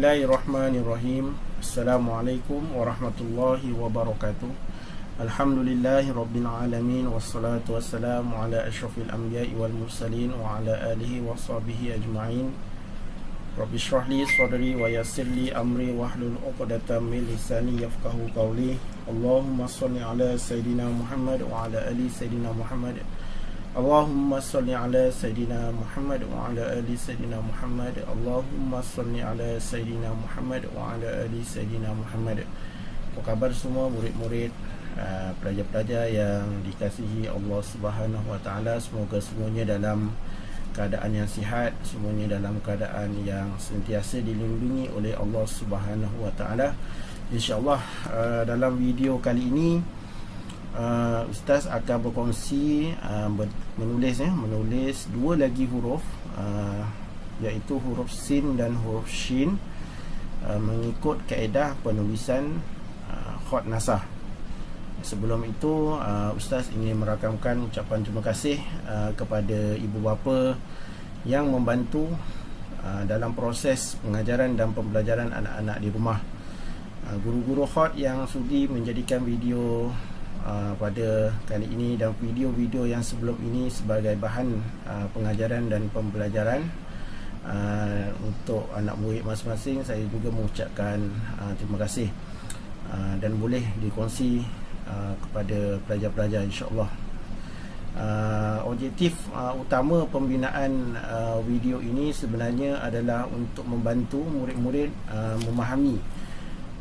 Bismillahirrahmanirrahim. Assalamualaikum warahmatullahi wabarakatuh. Alhamdulillahi rabbil alamin, wassalatu wassalamu ala asyrafil anbiya'i wal mursalin wa ala alihi wa sahbihi ajma'in. Rabbi shrah li sadri wa yassir li amri wahlul 'uqdatam min lisani yafqahu qawli. Allahumma shalli ala sayidina Muhammad wa ala ali sayidina Muhammad. Allahumma salli ala Sayyidina Muhammad wa ala ali Sayyidina Muhammad. Allahumma salli ala Sayyidina Muhammad wa ala ali Sayyidina Muhammad. Apa khabar semua murid-murid, pelajar-pelajar yang dikasihi Allah Subhanahu wa taala? Semoga semuanya dalam keadaan yang sihat, semuanya dalam keadaan yang sentiasa dilindungi oleh Allah Subhanahu wa taala. Insya-Allah dalam video kali ini Ustaz akan berkongsi menulis dua lagi huruf, iaitu huruf sin dan huruf shin, mengikut kaedah penulisan khot nasah. Sebelum itu Ustaz ingin merakamkan ucapan terima kasih kepada ibu bapa yang membantu dalam proses pengajaran dan pembelajaran anak-anak di rumah, guru-guru khot yang sudi menjadikan video pada kali ini dan video-video yang sebelum ini sebagai bahan pengajaran dan pembelajaran untuk anak murid masing-masing. Saya juga mengucapkan terima kasih dan boleh dikongsi kepada pelajar-pelajar, insya-Allah. Objektif utama pembinaan video ini sebenarnya adalah untuk membantu murid-murid memahami.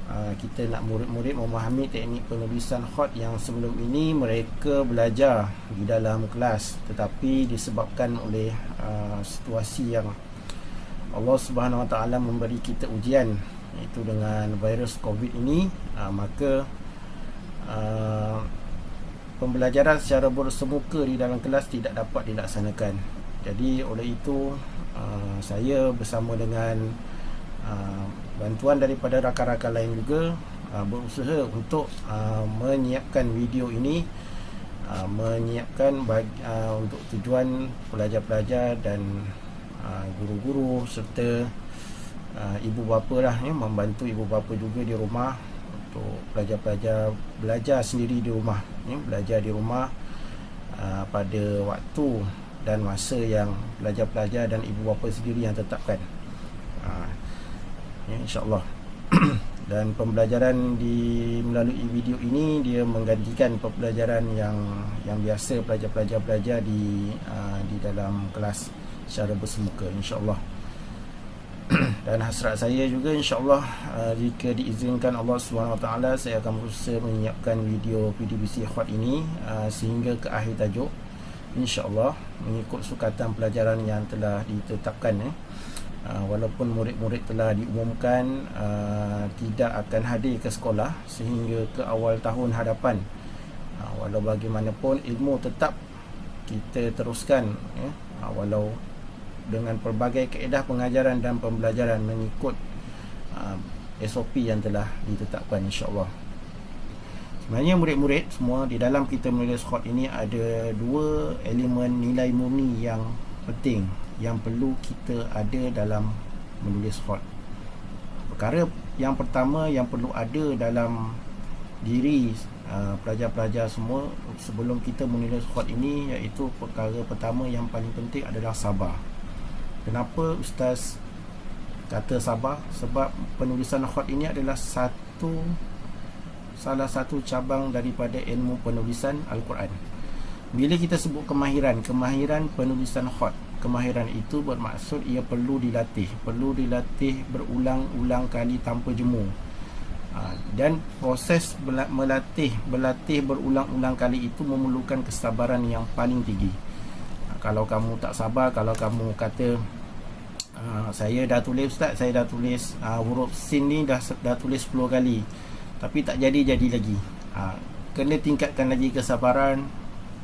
Kita nak murid-murid memahami teknik penulisan khot yang sebelum ini mereka belajar di dalam kelas, tetapi disebabkan oleh situasi yang Allah Subhanahu Wa Taala memberi kita ujian, iaitu dengan virus COVID ini, maka pembelajaran secara bersemuka di dalam kelas tidak dapat dilaksanakan. Jadi oleh itu saya bersama dengan bantuan daripada rakan-rakan lain juga berusaha untuk menyiapkan video ini, menyiapkan untuk tujuan pelajar-pelajar dan guru-guru serta ibu bapa lah, membantu ibu bapa juga di rumah untuk pelajar-pelajar belajar sendiri di rumah, belajar di rumah pada waktu dan masa yang pelajar-pelajar dan ibu bapa sendiri yang tetapkan, insya-Allah. Dan pembelajaran melalui video ini dia menggantikan pembelajaran yang biasa pelajar-pelajar belajar di dalam kelas secara bersemuka, insya-Allah. Dan hasrat saya juga, insya-Allah, jika diizinkan Allah Subhanahu Wa Taala, saya akan berusaha menyiapkan video PDBC khot ini sehingga ke akhir tajuk, insya-Allah, mengikut sukatan pelajaran yang telah ditetapkan. Walaupun murid-murid telah diumumkan tidak akan hadir ke sekolah sehingga ke awal tahun hadapan, walau bagaimanapun ilmu tetap kita teruskan, walau dengan pelbagai kaedah pengajaran dan pembelajaran mengikut SOP yang telah ditetapkan, insya-Allah. Sebenarnya murid-murid semua, di dalam kita menulis khot ini ada dua elemen nilai murni yang penting yang perlu kita ada dalam menulis khot. Perkara yang pertama yang perlu ada dalam diri pelajar-pelajar semua sebelum kita menulis khot ini, iaitu perkara pertama yang paling penting adalah sabar. Kenapa Ustaz kata sabar? Sebab penulisan khot ini adalah salah satu cabang daripada ilmu penulisan Al-Quran. Bila kita sebut kemahiran penulisan khot, kemahiran itu bermaksud ia perlu dilatih berulang-ulang kali tanpa jemu. Dan proses berlatih berulang-ulang kali itu memerlukan kesabaran yang paling tinggi. Kalau kamu tak sabar, kalau kamu kata saya dah tulis Ustaz, saya dah tulis huruf sin ni dah tulis 10 kali tapi tak jadi lagi, kena tingkatkan lagi kesabaran,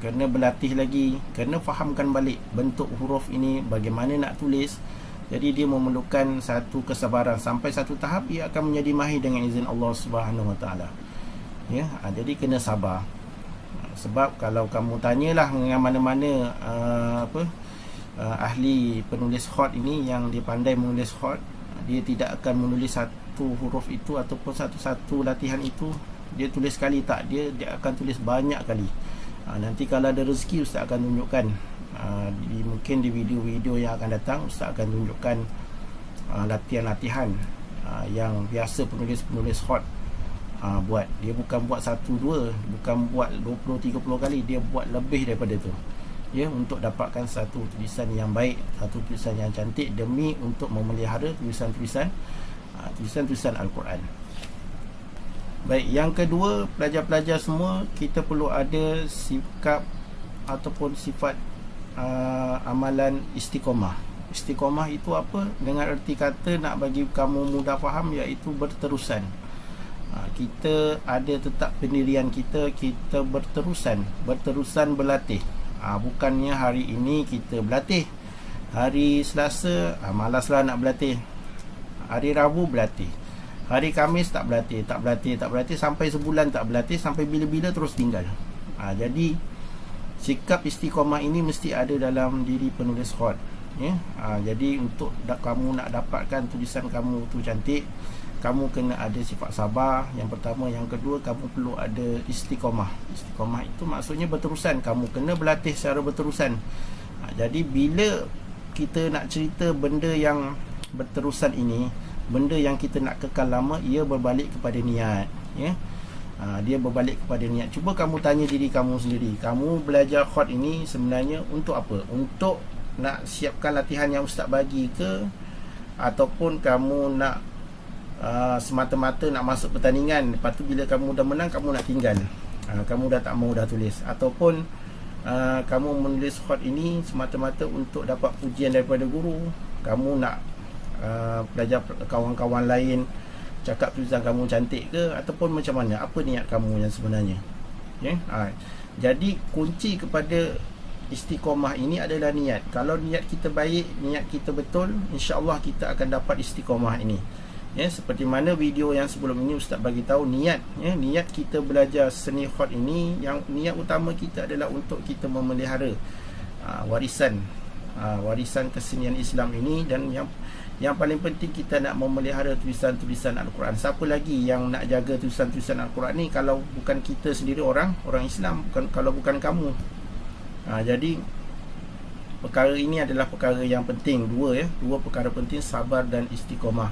kena berlatih lagi, kena fahamkan balik bentuk huruf ini, bagaimana nak tulis. Jadi dia memerlukan satu kesabaran sampai satu tahap ia akan menjadi mahir dengan izin Allah Subhanahu Wa Taala. Jadi kena sabar. Sebab kalau kamu tanyalah dengan mana-mana ahli penulis khot ini yang dia pandai menulis khot, dia tidak akan menulis satu huruf itu ataupun satu-satu latihan itu dia tulis sekali, tak, dia akan tulis banyak kali. Nanti kalau ada rezeki Ustaz akan tunjukkan, mungkin di video-video yang akan datang Ustaz akan tunjukkan latihan-latihan yang biasa penulis-penulis hot buat. Dia bukan buat 1-2, bukan buat 20-30 kali, dia buat lebih daripada tu, ya, untuk dapatkan satu tulisan yang baik, satu tulisan yang cantik, demi untuk memelihara tulisan-tulisan Al-Quran. Baik, yang kedua, pelajar-pelajar semua, kita perlu ada sikap ataupun sifat amalan istiqomah. Istiqomah itu apa? Dengan erti kata nak bagi kamu mudah faham, iaitu berterusan. Kita ada tetap pendirian kita berterusan berlatih. Bukannya hari ini kita berlatih, hari Selasa malaslah nak berlatih, hari Rabu berlatih, hari Khamis tak berlatih sampai sebulan tak berlatih, sampai bila-bila terus tinggal. Jadi sikap istiqomah ini mesti ada dalam diri penulis khat, ya. Jadi untuk kamu nak dapatkan tulisan kamu tu cantik, kamu kena ada sifat sabar yang pertama. Yang kedua, kamu perlu ada istiqomah. Istiqomah itu maksudnya berterusan. Kamu kena berlatih secara berterusan. Jadi bila kita nak cerita benda yang berterusan ini, benda yang kita nak kekal lama, ia berbalik kepada niat, ya. Dia berbalik kepada niat. Cuba kamu tanya diri kamu sendiri, kamu belajar khat ini sebenarnya untuk apa? Untuk nak siapkan latihan yang ustaz bagi ke, ataupun kamu nak semata-mata nak masuk pertandingan, lepas tu bila kamu dah menang kamu nak tinggal, kamu dah tak mau dah tulis, ataupun kamu menulis khat ini semata-mata untuk dapat pujian daripada guru, kamu nak belajar kawan-kawan lain cakap tulisan kamu cantik ke, ataupun macam mana, apa niat kamu yang sebenarnya, ya? Jadi kunci kepada istiqomah ini adalah niat. Kalau niat kita baik, niat kita betul, insya-Allah kita akan dapat istiqomah ini, ya. Seperti mana video yang sebelum ini ustaz bagi tahu niat, ya, niat kita belajar seni khat ini, yang niat utama kita adalah untuk kita memelihara warisan kesenian Islam ini. Dan yang paling penting, kita nak memelihara tulisan-tulisan Al-Quran. Siapa lagi yang nak jaga tulisan-tulisan Al-Quran ni kalau bukan kita sendiri, orang Islam, kalau bukan kamu. Jadi perkara ini adalah perkara yang penting. Dua perkara penting, sabar dan istiqomah.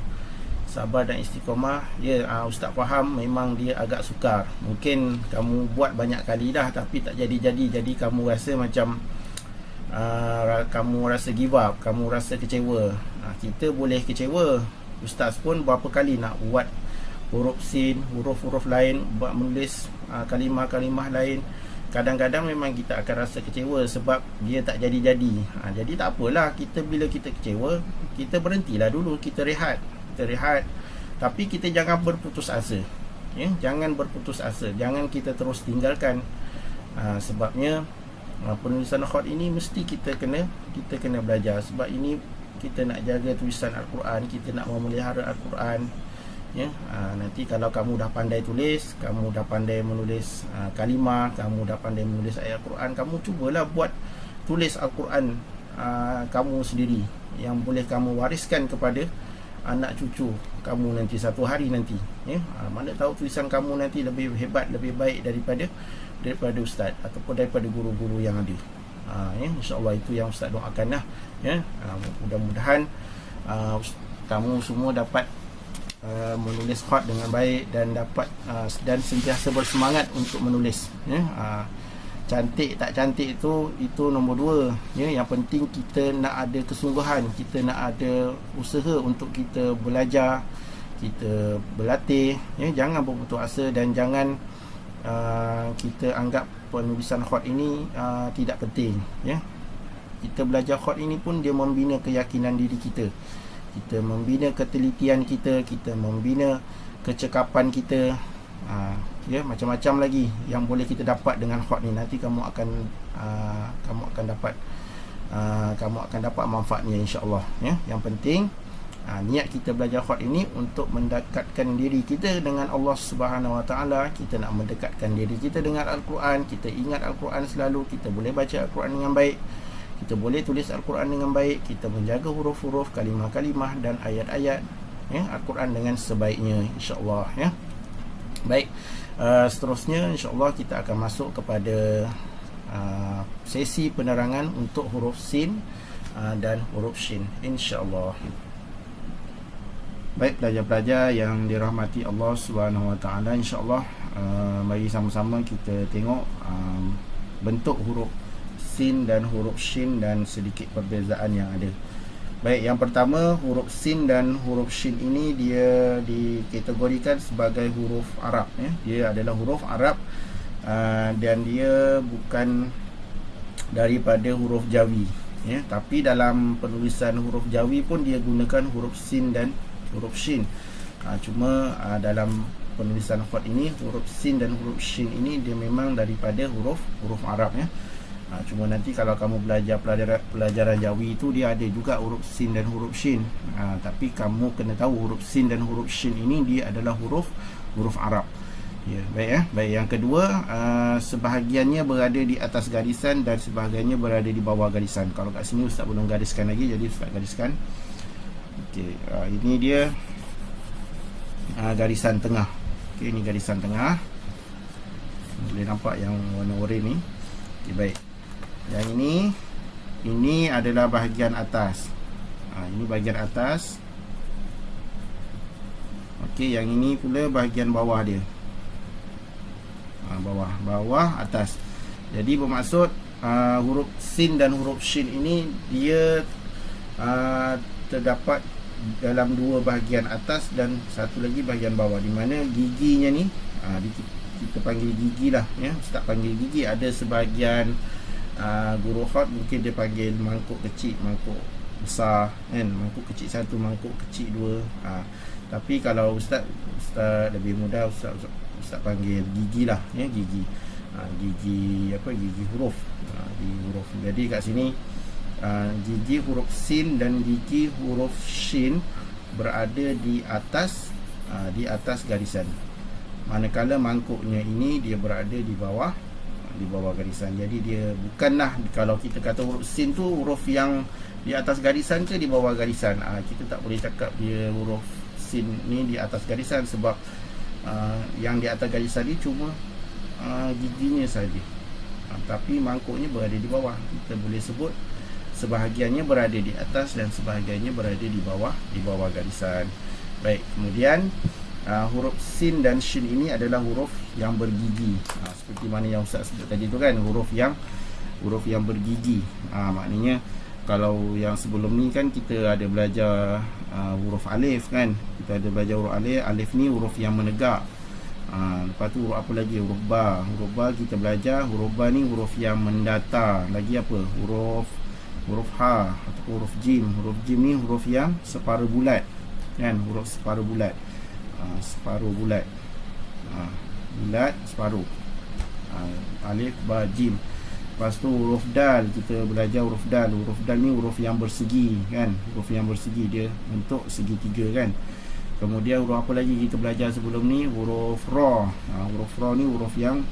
Sabar dan istiqomah, ya, ustaz faham memang dia agak sukar. Mungkin kamu buat banyak kali dah tapi tak jadi-jadi. Jadi kamu rasa macam kamu rasa give up, kamu rasa kecewa. Kita boleh kecewa. Ustaz pun berapa kali nak buat huruf sin, huruf-huruf lain, buat menulis kalimah-kalimah lain. Kadang-kadang memang kita akan rasa kecewa sebab dia tak jadi-jadi. Jadi tak apalah, bila kita kecewa, kita berhentilah dulu, kita rehat. Tapi kita jangan berputus asa, ya? Jangan berputus asa, jangan kita terus tinggalkan. Sebabnya penulisan khat ini mesti kita kena belajar. Sebab ini kita nak jaga tulisan Al-Quran, kita nak memelihara Al-Quran, ya. Nanti kalau kamu dah pandai tulis, kamu dah pandai menulis kalimah, kamu dah pandai menulis ayat Al-Quran, kamu cubalah buat tulis Al-Quran kamu sendiri, yang boleh kamu wariskan kepada anak cucu kamu nanti satu hari nanti, ya. Mana tahu tulisan kamu nanti lebih hebat, lebih baik daripada ustaz ataupun daripada guru-guru yang ada. Ya, insya-Allah itu yang ustaz doakan lah, ya. Mudah-mudahan kamu semua dapat menulis khat dengan baik dan dapat dan sentiasa bersemangat untuk menulis, ya. Cantik tak cantik itu nombor dua, ya. Yang penting kita nak ada kesungguhan, kita nak ada usaha untuk kita belajar, kita berlatih, ya. Jangan berputus asa dan jangan kita anggap penulisan khat ini tidak penting, ya. Kita belajar khat ini pun dia membina keyakinan diri kita, kita membina ketelitian kita, kita membina kecekapan kita, ya, macam-macam lagi yang boleh kita dapat dengan khat ni. Nanti kamu akan dapat manfaatnya, insya-Allah, ya. Yang penting niat kita belajar khat ini untuk mendekatkan diri kita dengan Allah Subhanahu Wa Taala. Kita nak mendekatkan diri kita dengan Al-Quran. Kita ingat Al-Quran selalu. Kita boleh baca Al-Quran dengan baik, kita boleh tulis Al-Quran dengan baik, kita menjaga huruf-huruf, kalimah-kalimah dan ayat-ayat, ya, Al-Quran dengan sebaiknya, insya-Allah ya. Baik, seterusnya insya-Allah kita akan masuk kepada sesi penerangan untuk huruf sin dan huruf shin, insya-Allah. Baik pelajar-pelajar yang dirahmati Allah Subhanahu Wa Taala, insya-Allah mari sama-sama kita tengok bentuk huruf sin dan huruf shin dan sedikit perbezaan yang ada. Baik, yang pertama, huruf sin dan huruf shin ini dia dikategorikan sebagai huruf Arab ya. Dia adalah huruf Arab dan dia bukan daripada huruf Jawi ya. Tapi dalam penulisan huruf Jawi pun dia gunakan huruf sin dan huruf shin. Cuma dalam penulisan khat ini, huruf sin dan huruf shin ini dia memang daripada huruf Arab ya. Cuma nanti kalau kamu belajar pelajaran Jawi itu dia ada juga huruf sin dan huruf shin. Tapi kamu kena tahu huruf sin dan huruf shin ini dia adalah huruf Arab. Ya, baik ya. Baik, yang kedua, sebahagiannya berada di atas garisan dan sebahagiannya berada di bawah garisan. Kalau kat sini Ustaz belum gariskan lagi, jadi Ustaz gariskan. Okey, ini dia garisan tengah. Okey, ini garisan tengah. Boleh nampak yang warna oranye ni. Okey, baik. Yang ini adalah bahagian atas. Ini bahagian atas. Okey, yang ini pula bahagian bawah dia. Bawah atas. Jadi bermaksud huruf sin dan huruf shin ini dia terdapat dalam dua bahagian atas dan satu lagi bahagian bawah, di mana giginya ni kita panggil gigi lah ya. Ustaz panggil gigi. Ada sebahagian guru khat mungkin dia panggil mangkuk kecil, mangkuk besar kan, mangkuk kecil satu, mangkuk kecil dua. Tapi kalau Ustaz lebih mudah, Ustaz panggil gigi lah ya, gigi. Gigi huruf. Gigi huruf. Jadi kat sini gigi huruf sin dan gigi huruf shin berada di atas garisan. Manakala mangkuknya ini dia berada di bawah garisan. Jadi dia bukanlah, kalau kita kata huruf sin tu huruf yang di atas garisan ke di bawah garisan. Kita tak boleh cakap dia huruf sin ni di atas garisan, sebab yang di atas garisan ni cuma giginya saja. Tapi mangkuknya berada di bawah. Kita boleh sebut sebahagiannya berada di atas dan sebahagiannya berada di bawah garisan. Baik, kemudian huruf sin dan shin ini adalah huruf yang bergigi. Seperti mana yang Ustaz sebut tadi tu kan, huruf yang bergigi. Maknanya kalau yang sebelum ni kan kita ada belajar huruf alif kan. Kita ada belajar huruf alif. Alif ni huruf yang menegak. Lepas tu huruf apa lagi? Huruf ba. Huruf ba kita belajar. Huruf ba ni huruf yang mendatar. Lagi apa? Huruf ha atau huruf jim. Huruf jim ni huruf yang separuh bulat kan, huruf separuh bulat. Separuh bulat. Bulat separuh. Alif ba jim. Lepas tu huruf dal, kita belajar huruf dal. Huruf dal ni huruf yang bersegi kan, huruf yang bersegi, dia bentuk segitiga kan. Kemudian huruf apa lagi kita belajar sebelum ni? Huruf ra. Huruf ra ni huruf yang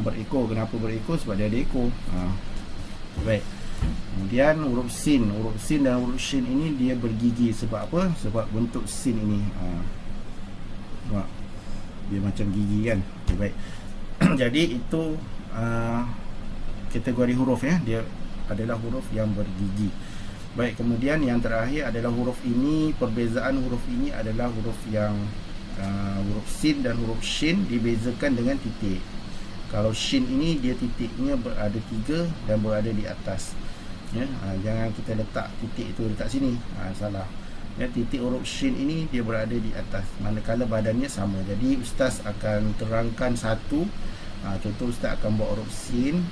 berekor. Kenapa berekor? Sebab dia ada ekor. Baik. Kemudian huruf sin dan huruf shin ini dia bergigi. Sebab apa? Sebab bentuk sin ini nampak? Dia macam gigi kan. Okay, baik. Jadi itu kategori huruf ya. Dia adalah huruf yang bergigi. Baik, kemudian yang terakhir adalah huruf ini. Perbezaan huruf ini adalah huruf yang huruf sin dan huruf shin dibezakan dengan titik. Kalau shin ini dia titiknya berada 3 dan berada di atas ya. Jangan kita letak titik itu dekat sini, salah ya. Titik huruf shin ini dia berada di atas, manakala badannya sama. Jadi Ustaz akan terangkan satu. Contoh Ustaz akan buat huruf sin.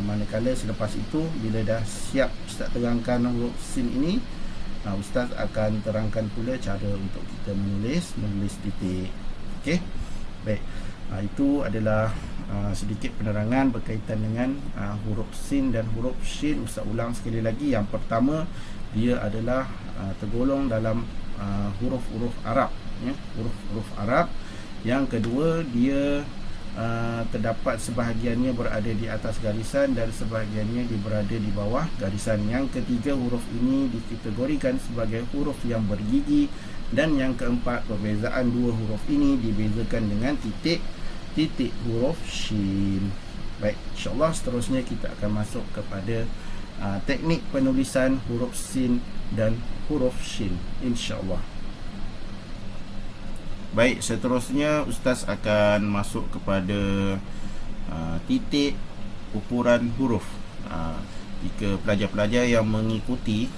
Manakala selepas itu, bila dah siap Ustaz terangkan huruf sin ini, Ustaz akan terangkan pula cara untuk kita menulis titik. Okey, baik. Itu adalah sedikit penerangan berkaitan dengan huruf sin dan huruf shin. Ustaz ulang sekali lagi. Yang pertama, dia adalah tergolong dalam huruf-huruf Arab ya, huruf-huruf Arab. Yang kedua, dia terdapat sebahagiannya berada di atas garisan dan sebahagiannya berada di bawah garisan. Yang ketiga, huruf ini dikategorikan sebagai huruf yang bergigi. Dan yang keempat, perbezaan dua huruf ini dibezakan dengan titik huruf shin. Baik, insyaAllah seterusnya kita akan masuk kepada teknik penulisan huruf sin dan huruf shin, insyaAllah. Baik, seterusnya Ustaz akan masuk kepada titik ukuran huruf. Jika pelajar-pelajar yang mengikuti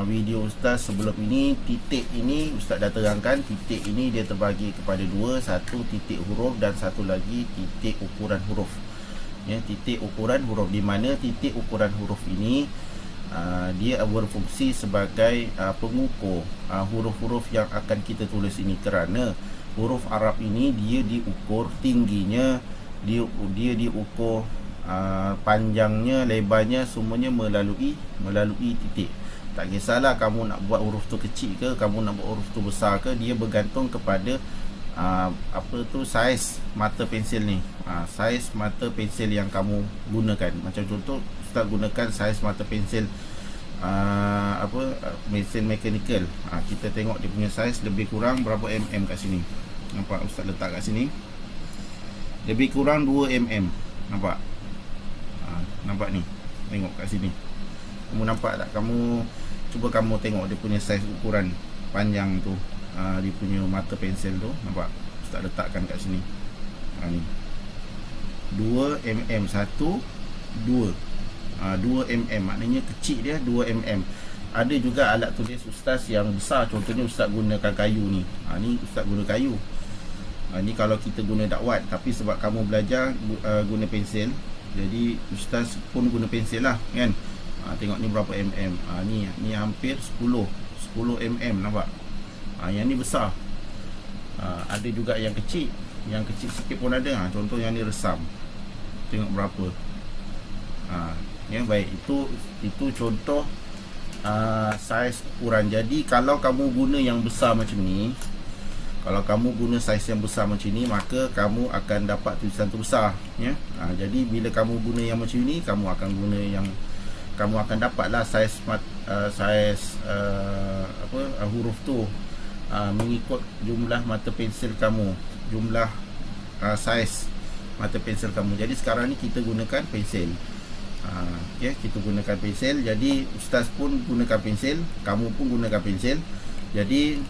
video Ustaz sebelum ini, titik ini Ustaz dah terangkan, titik ini dia terbagi kepada dua, satu titik huruf dan satu lagi titik ukuran huruf. Ya, titik ukuran huruf, di mana titik ukuran huruf ini dia berfungsi sebagai pengukur huruf-huruf yang akan kita tulis ini, kerana huruf Arab ini dia diukur tingginya, dia diukur panjangnya, lebarnya, semuanya melalui titik. Tak kisahlah kamu nak buat huruf tu kecil ke, kamu nak buat huruf tu besar ke, dia bergantung kepada saiz mata pensil ni, saiz mata pensil yang kamu gunakan. Macam contoh, Ustaz gunakan saiz mata pensil mesin mechanical. Kita tengok dia punya saiz lebih kurang berapa mm kat sini. Nampak Ustaz letak kat sini, lebih kurang 2 mm. Nampak? Nampak ni, tengok kat sini. Kamu nampak tak? Cuba kamu tengok dia punya saiz ukuran panjang tu, dia punya mata pensil tu. Nampak? Ustaz letakkan kat sini. Ni 2 mm, 1, 2 mm, maknanya kecil dia 2 mm. Ada juga alat tulis Ustaz yang besar, contohnya Ustaz gunakan kayu ni. Ni Ustaz guna kayu. Ni kalau kita guna dakwat, tapi sebab kamu belajar guna pensil, jadi Ustaz pun guna pensil lah kan. Tengok ni berapa mm. Ni hampir 10 mm. Nampak? Yang ni besar. Ada juga yang kecil, yang kecil sikit pun ada. Contoh yang ni resam, tengok berapa. Ya, baik, itu contoh saiz ukuran. Jadi kalau kamu guna yang besar macam ni, kalau kamu guna saiz yang besar macam ni, maka kamu akan dapat tulisan tu besar, ya. Jadi bila kamu guna yang macam ni, kamu akan dapatlah saiz huruf tu mengikut jumlah mata pensil kamu, jumlah saiz mata pensil kamu. Jadi sekarang ni kita gunakan pensel. Kita gunakan pensel. Jadi Ustaz pun gunakan pensel, kamu pun gunakan pensel. Jadi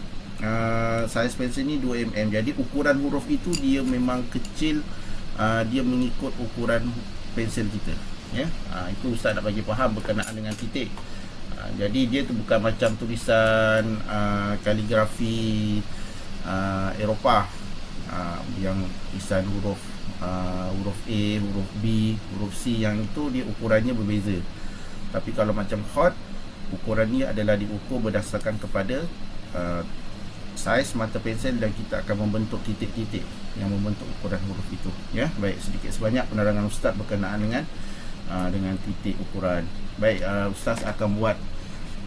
saiz pensel ni 2 mm. Jadi ukuran huruf itu dia memang kecil, dia mengikut ukuran pensel kita, ya. Itu Ustaz nak bagi faham berkenaan dengan titik. Jadi dia tu bukan macam tulisan kaligrafi Eropah, yang tulisan huruf A, huruf B, huruf C, yang itu dia ukurannya berbeza. Tapi kalau macam hot, ukuran ni adalah diukur berdasarkan kepada saiz mata pensel, dan kita akan membentuk titik-titik yang membentuk ukuran huruf itu, ya. Baik, sedikit sebanyak penerangan Ustaz berkenaan dengan titik ukuran. Baik, Ustaz akan buat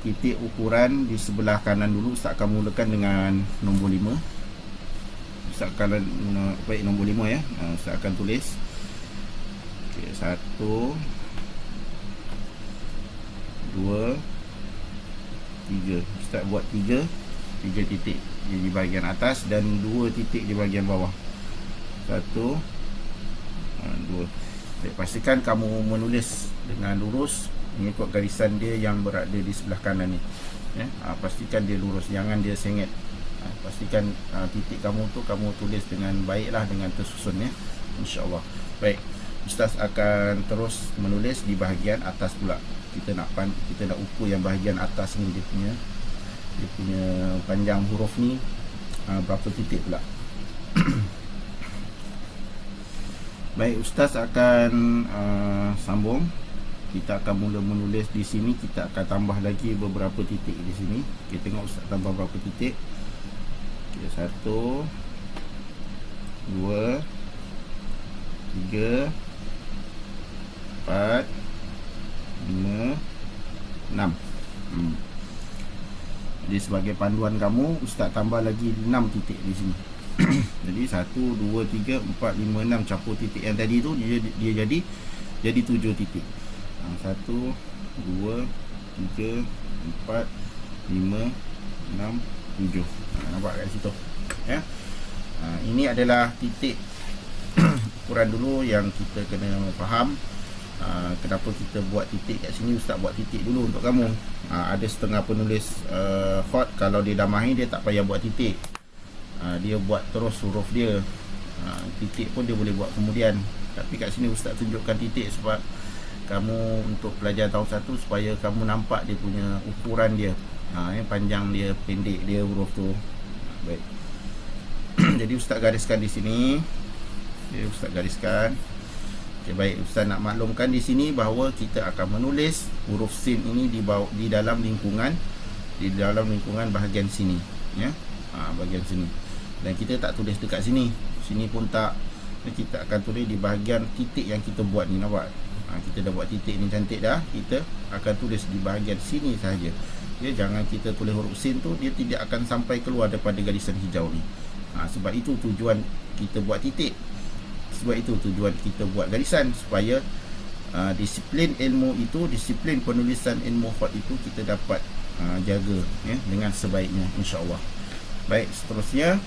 titik ukuran di sebelah kanan dulu. Ustaz akan mulakan dengan nombor 5. Ustaz akan nombor 5, ya. Ustaz akan tulis 1, 2, 3. Ustaz buat 3 titik di bahagian atas dan 2 titik di bahagian bawah. 1, 2. Baik, pastikan kamu menulis dengan lurus mengikut garisan dia yang berada di sebelah kanan ni, ya. Pastikan dia lurus, jangan dia sengit. Pastikan titik kamu tu kamu tulis dengan baiklah, dengan tersusun, ya, insya-Allah. Baik, Ustaz akan terus menulis di bahagian atas pula. Kita nak ukur yang bahagian atas ni, dia punya panjang huruf ni berapa titik pula. Baik, Ustaz akan sambung. Kita akan mula menulis di sini. Kita akan tambah lagi beberapa titik di sini. Kita tengok Ustaz tambah berapa titik. 1, 2, 3, 4, 5, 6. Jadi sebagai panduan kamu, Ustaz tambah lagi 6 titik di sini. Jadi 1, 2, 3, 4, 5, 6 campur titik yang tadi tu dia jadi 7 titik. 1, 2, 3, 4, 5, 6, 7. Nampak kat situ ya. Ini adalah titik ukuran dulu yang kita kena faham. Kenapa kita buat titik kat sini, Ustaz buat titik dulu untuk kamu. Ada setengah penulis hot, kalau dia dah mahir dia tak payah buat titik. Dia buat terus huruf dia. Titik pun dia boleh buat kemudian. Tapi kat sini Ustaz tunjukkan titik sebab kamu untuk pelajar tahun 1 supaya kamu nampak dia punya ukuran dia. Panjang dia, pendek dia huruf tu. Baik. Jadi Ustaz gariskan di sini. Ustaz gariskan. Okay, baik, Ustaz nak maklumkan di sini bahawa kita akan menulis huruf sin ini di dalam lingkungan bahagian sini ya. Bahagian sini. Dan kita tak tulis dekat sini. Sini pun tak. Kita akan tulis di bahagian titik yang kita buat ni, nampak? Kita dah buat titik ni cantik dah. Kita akan tulis di bahagian sini sahaja. Ya, jangan kita tulis huruf sin tu dia tidak akan sampai keluar daripada garisan hijau ni. Sebab itu tujuan kita buat titik. Sebab itu tujuan kita buat garisan, supaya disiplin ilmu itu, disiplin penulisan ilmu khat itu kita dapat jaga ya, dengan sebaiknya, insya-Allah. Baik, seterusnya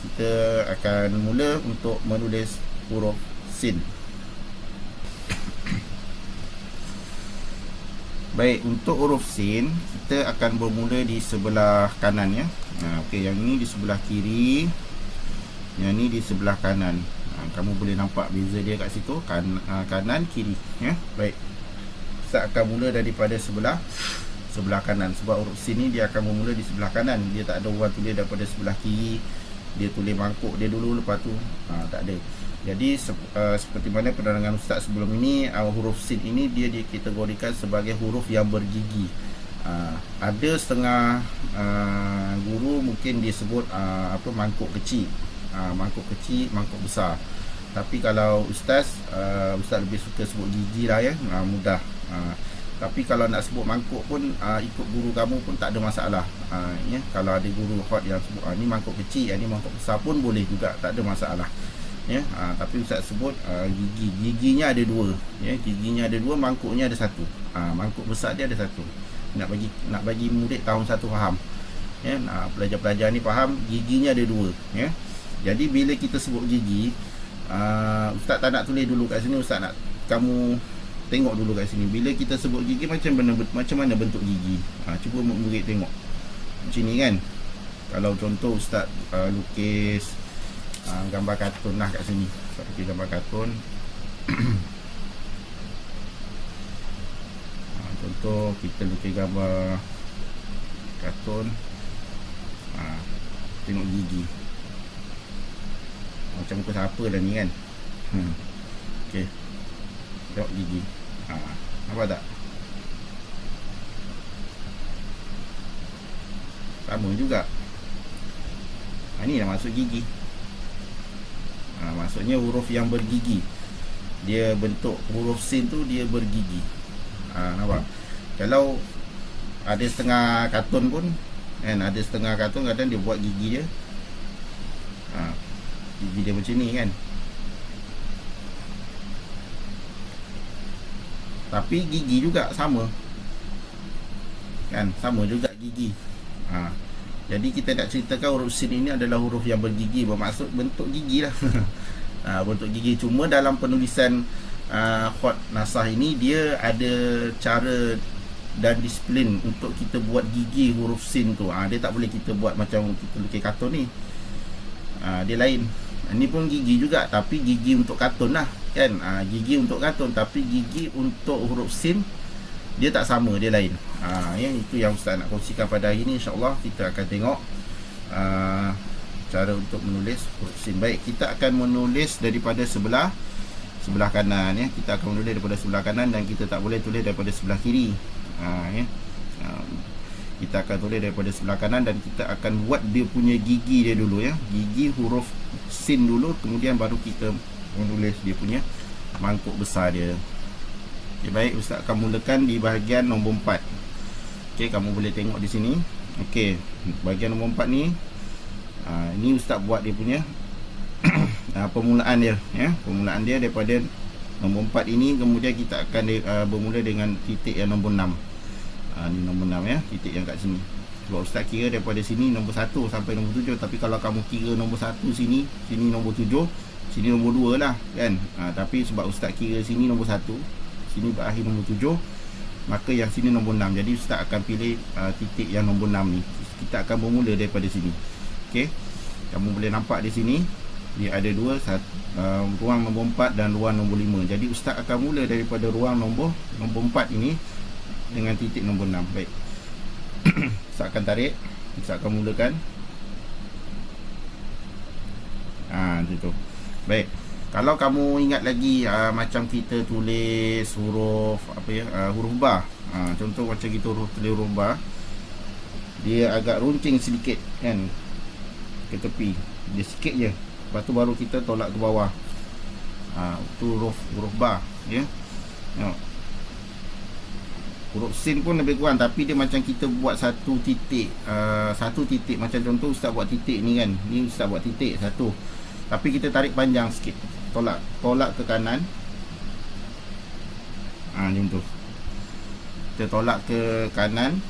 kita akan mula untuk menulis huruf sin. Baik, untuk huruf sin kita akan bermula di sebelah kanan ya. Okey, yang ni di sebelah kiri, yang ni di sebelah kanan. Kamu boleh nampak beza dia kat situ, kanan kiri ya. Baik, saya akan mula daripada sebelah kanan, sebab huruf sin ni dia akan bermula di sebelah kanan. Dia tak ada orang tulis daripada sebelah kiri, dia tulis mangkuk dia dulu lepas tu tak ada. Jadi seperti mana penerangan Ustaz sebelum ini, huruf sin ini dia dikategorikan sebagai huruf yang bergigi. Ada setengah guru mungkin dia sebut mangkuk kecil, mangkuk kecil, mangkuk besar. Tapi kalau Ustaz lebih suka sebut gigi lah ya, mudah. Tapi kalau nak sebut mangkuk pun ikut guru kamu pun tak ada masalah ya. Kalau ada guru hot yang sebut ni mangkuk kecil, ni mangkuk besar pun boleh juga, tak ada masalah ya. Tapi Ustaz sebut giginya ada dua ya, giginya ada dua, mangkuknya ada satu. Mangkuk besar dia ada satu. Nak bagi murid tahun 1 faham ya, pelajar-pelajar ni faham giginya ada dua ya. Jadi bila kita sebut gigi, Ustaz tak nak tulis dulu kat sini, Ustaz nak kamu tengok dulu kat sini. Bila kita sebut gigi, macam mana bentuk gigi? Cuba murid tengok macam ni kan. Kalau contoh Ustaz lukis gambar kartun lah kat sini. Ustaz lukis gambar kartun. Contoh kita lukis gambar kartun, tengok gigi macam muka siapa dah ni kan. Okey, tengok gigi. Nampak tak? Sama juga. Ni dah masuk gigi. Maksudnya huruf yang bergigi. Dia bentuk huruf sin tu dia bergigi. Nampak? Kalau ada setengah kartun pun kan, ada setengah kartun kadang dia buat gigi dia. Gigi dia macam ni kan. Tapi gigi juga sama kan, sama juga gigi. Jadi kita nak ceritakan huruf sin ini adalah huruf yang bergigi, bermaksud bentuk gigi lah. Bentuk gigi. Cuma dalam penulisan khat nasah ini dia ada cara dan disiplin untuk kita buat gigi huruf sin tu. Dia tak boleh kita buat macam kita lukis kartun ni. Dia lain. Ini pun gigi juga, tapi gigi untuk kartun lah kan. Gigi untuk kartun, tapi gigi untuk huruf sin dia tak sama, dia lain. Ya, itu yang Ustaz nak kongsikan pada hari ini. InsyaAllah kita akan tengok cara untuk menulis huruf sin. Baik, kita akan menulis daripada sebelah kanan ya. Kita akan menulis daripada sebelah kanan dan kita tak boleh tulis daripada sebelah kiri. Ya. Kita akan tulis daripada sebelah kanan dan kita akan buat dia punya gigi dia dulu ya. Gigi huruf sin dulu, kemudian baru kita menulis dia punya mangkuk besar dia. Okay, baik, Ustaz akan mulakan di bahagian nombor 4. Okey, kamu boleh tengok di sini. Okey, bahagian nombor 4 ni Ini Ustaz buat dia punya permulaan dia, ya. Permulaan dia daripada nombor 4 ini, kemudian kita akan bermula dengan titik yang nombor 6. Ni nombor 6 ya, titik yang kat sini. Sebab Ustaz kira daripada sini nombor 1 sampai nombor 7. Tapi kalau kamu kira nombor 1 sini, sini nombor 7, sini nombor 2 lah kan. Tapi sebab Ustaz kira sini nombor 1, sini berakhir nombor 7, maka yang sini nombor 6. Jadi Ustaz akan pilih titik yang nombor 6 ni. Kita akan bermula daripada sini. Okey. Kamu boleh nampak di sini dia ada dua, ruang nombor 4 dan ruang nombor 5. Jadi Ustaz akan mula daripada ruang nombor 4 ini dengan titik nombor 6. Baik. Ustaz akan tarik, Ustaz akan mulakan. Gitu. Baik. Kalau kamu ingat lagi macam kita tulis huruf huruf ba. Contoh macam kita tulis huruf ba, dia agak runcing sedikit kan ke tepi. Dia sikit je. Lepas tu baru kita tolak ke bawah. Itu huruf ba, ya. Tengok. Huruf sin pun lebih kurang, tapi dia macam kita buat satu titik. Macam contoh Ustaz buat titik ni kan. Ni Ustaz buat titik satu. Tapi kita tarik panjang sikit. Tolak ke kanan. Macam tu. Kita tolak ke kanan,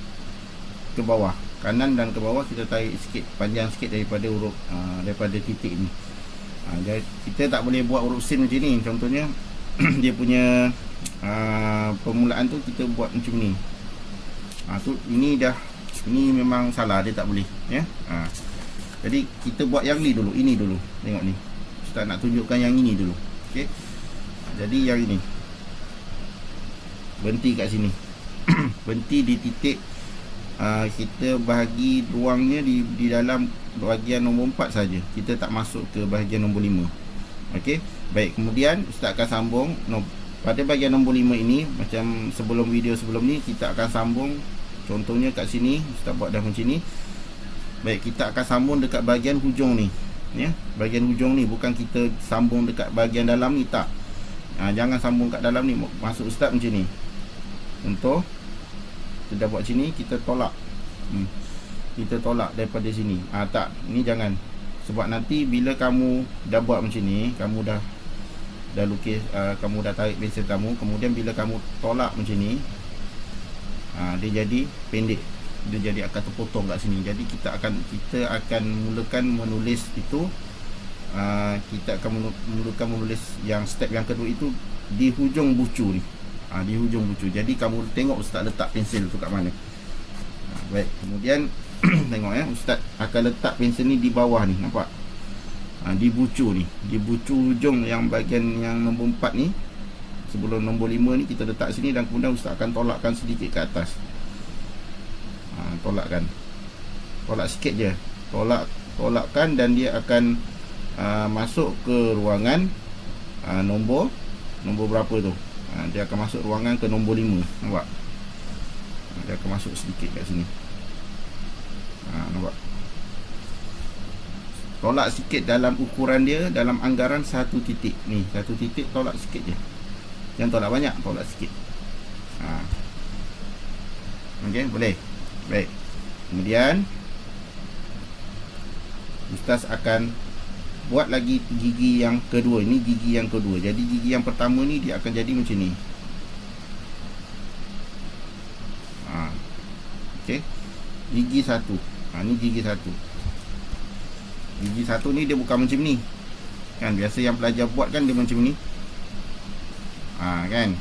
ke bawah. Kanan dan ke bawah kita tarik sikit, panjang sikit daripada huruf daripada titik ni. Kita tak boleh buat huruf sin macam ni. Contohnya dia punya permulaan tu kita buat macam ni. Ini memang salah, dia tak boleh, ya. Jadi kita buat yang ni dulu, ini dulu. Tengok ni. Ustaz nak tunjukkan yang ini dulu. Okey. Jadi yang ini. Berhenti kat sini. Berhenti di titik kita bahagi ruangnya di dalam bahagian nombor 4 saja. Kita tak masuk ke bahagian nombor 5. Okey. Baik, kemudian Ustaz akan sambung pada bahagian nombor 5 ini. Macam video sebelum ni, kita akan sambung. Contohnya kat sini Ustaz buat dah macam ni. Baik, kita akan sambung dekat bahagian hujung ni, ya. Bahagian hujung ni, bukan kita sambung dekat bahagian dalam ni, tak. Jangan sambung kat dalam ni. Masuk Ustaz macam ni. Contoh, kita dah buat sini, kita tolak. Kita tolak daripada sini. Tak, ni jangan. Sebab nanti bila kamu dah buat macam ni, kamu dah lukis, kamu dah tarik pensel kamu, kemudian bila kamu tolak macam ni, dia jadi pendek. Dia jadi akan terpotong kat sini. Jadi kita akan mulakan menulis itu. Kita akan mulakan menulis yang step yang kedua itu di hujung bucu ni. Di hujung bucu. Jadi kamu tengok Ustaz letak pensel tu kat mana. Baik, kemudian tengok ya, Ustaz akan letak pensel ni di bawah ni, nampak? Di bucu ni, di bucu hujung yang bahagian yang nombor 4 ni. Sebelum nombor 5 ni kita letak sini, dan kemudian Ustaz akan tolakkan sedikit ke atas. Tolakkan. Tolak sikit je. Tolakkan, dan dia akan masuk ke ruangan nombor berapa tu. Dia akan masuk ruangan ke nombor 5. Nampak? Dia akan masuk sedikit kat sini. Nampak? Tolak sikit dalam ukuran dia, dalam anggaran 1 titik. Ni, 1 titik tolak sikit je. Jangan tolak banyak, tolak sikit. Okey, boleh. Baik. Kemudian Ustaz akan buat lagi gigi yang kedua. Ini gigi yang kedua. Jadi gigi yang pertama ni dia akan jadi macam ni. Okey. Gigi 1. Ni gigi 1. Gigi 1 ni dia bukan macam ni. Kan biasa yang pelajar buat kan dia macam ni. Kan.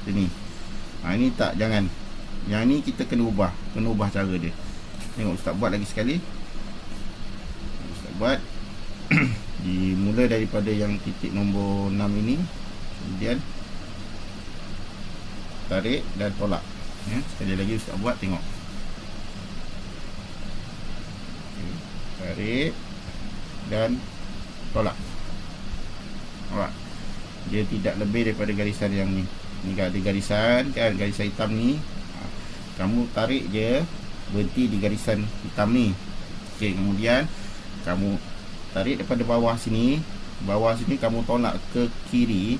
Sini. Ini tak, jangan. Yang ni kita kena ubah cara dia. Tengok Ustaz buat lagi sekali. Ustaz buat dimula daripada yang titik nombor 6 ini, kemudian tarik dan tolak, ya. Sekali lagi Ustaz buat, tengok. Tarik dan tolak. Alright. Dia tidak lebih daripada garisan yang ni. Ni ada garisan kan, garisan hitam ni. Kamu tarik je, berhenti di garisan hitam ni. Okey, kemudian kamu tarik daripada bawah sini. Bawah sini kamu tolak ke kiri,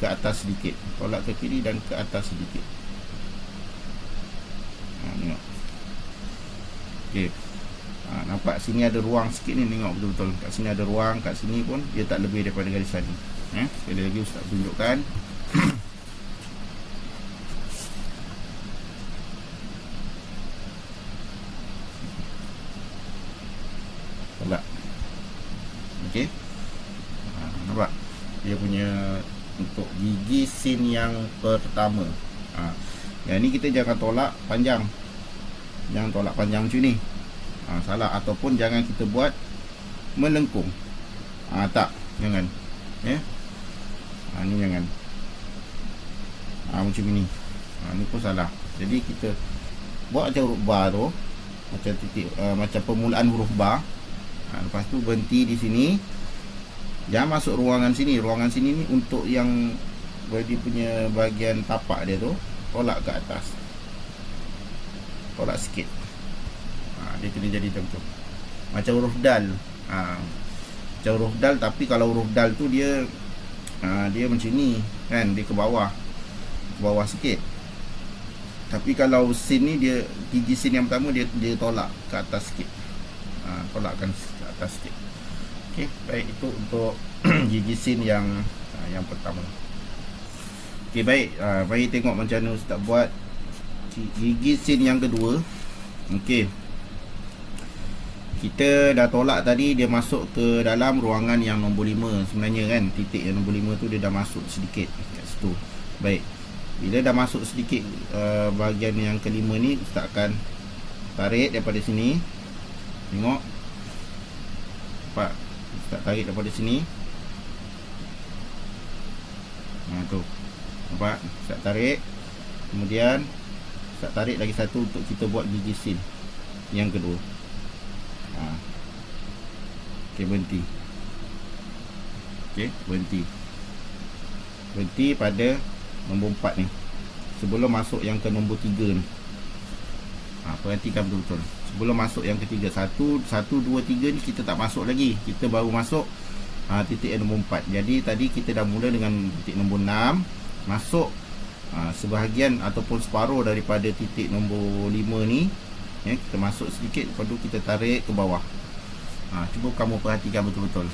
ke atas sedikit. Tolak ke kiri dan ke atas sedikit. Tengok. Okey. Nampak sini ada ruang sikit ni, tengok betul-betul. Kat sini ada ruang, kat sini pun dia tak lebih daripada garisan ni. Sekali lagi Ustaz tunjukkan. Tolak. Okey. Nampak? Dia punya untuk gigi sin yang pertama. Yang ni kita jangan tolak panjang. Jangan tolak panjang macam ni. Salah. Ataupun jangan kita buat melengkung. Tak, jangan. Ni jangan. Macam ni. Ni pun salah. Jadi kita buat macam huruf bar tu, macam titik, macam permulaan huruf bar. Lepas tu berhenti di sini. Jangan masuk ruangan sini. Ruangan sini ni untuk yang dia punya bahagian tapak dia tu, tolak ke atas. Tolak sikit. Dia kena jadi macam tu. Macam huruf dal. Macam huruf dal, tapi kalau huruf dal tu dia dia macam ni kan, dia ke bawah. Ke bawah sikit. Tapi kalau sin ni, dia gigi sin yang pertama dia tolak ke atas sikit. Tolakkan ke atas sikit. Okey, baik, itu untuk gigi sin yang pertama. Okey, baik. Mari tengok macam mana Ustaz buat gigi sin yang kedua. Okey. Kita dah tolak tadi, dia masuk ke dalam ruangan yang nombor 5 sebenarnya kan. Titik yang nombor 5 tu dia dah masuk sedikit kat situ. Baik. Bila dah masuk sedikit bahagian yang kelima ni, Ustaz akan tarik daripada sini. Tengok. Nampak? Ustaz tarik daripada sini. Tu. Nampak? Ustaz tarik. Kemudian Ustaz tarik lagi satu untuk kita buat gigi sin yang kedua. Okey, berhenti. Okey, berhenti. Berhenti pada nombor 4 ni. Sebelum masuk yang ke nombor 3 ni. Perhatikan betul-betul. Sebelum masuk yang ketiga, 1, 2, 3 ni kita tak masuk lagi. Kita baru masuk titik yang nombor 4. Jadi tadi kita dah mula dengan titik nombor 6, masuk sebahagian ataupun separuh daripada titik nombor 5 ni. Kita masuk sedikit, lepas tu kita tarik ke bawah. Cuba kamu perhatikan betul-betul.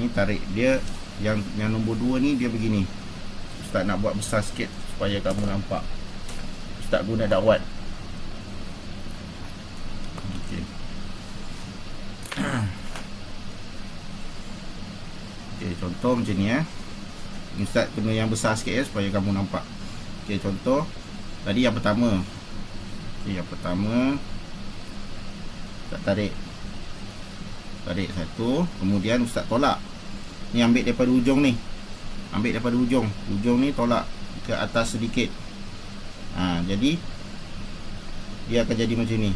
Ni tarik dia yang nombor 2 ni dia begini. Ustaz nak buat besar sikit supaya kamu nampak. Ustaz guna dakwat. Okey. Okey, contoh macam ni Ustaz kena yang besar sikit supaya kamu nampak. Okey, contoh tadi yang pertama. Okey, yang pertama Ustaz tarik satu, kemudian Ustaz tolak. Ni ambil daripada ujung ni. Ambil daripada ujung. Ujung ni tolak ke atas sedikit. Jadi dia akan jadi macam ni.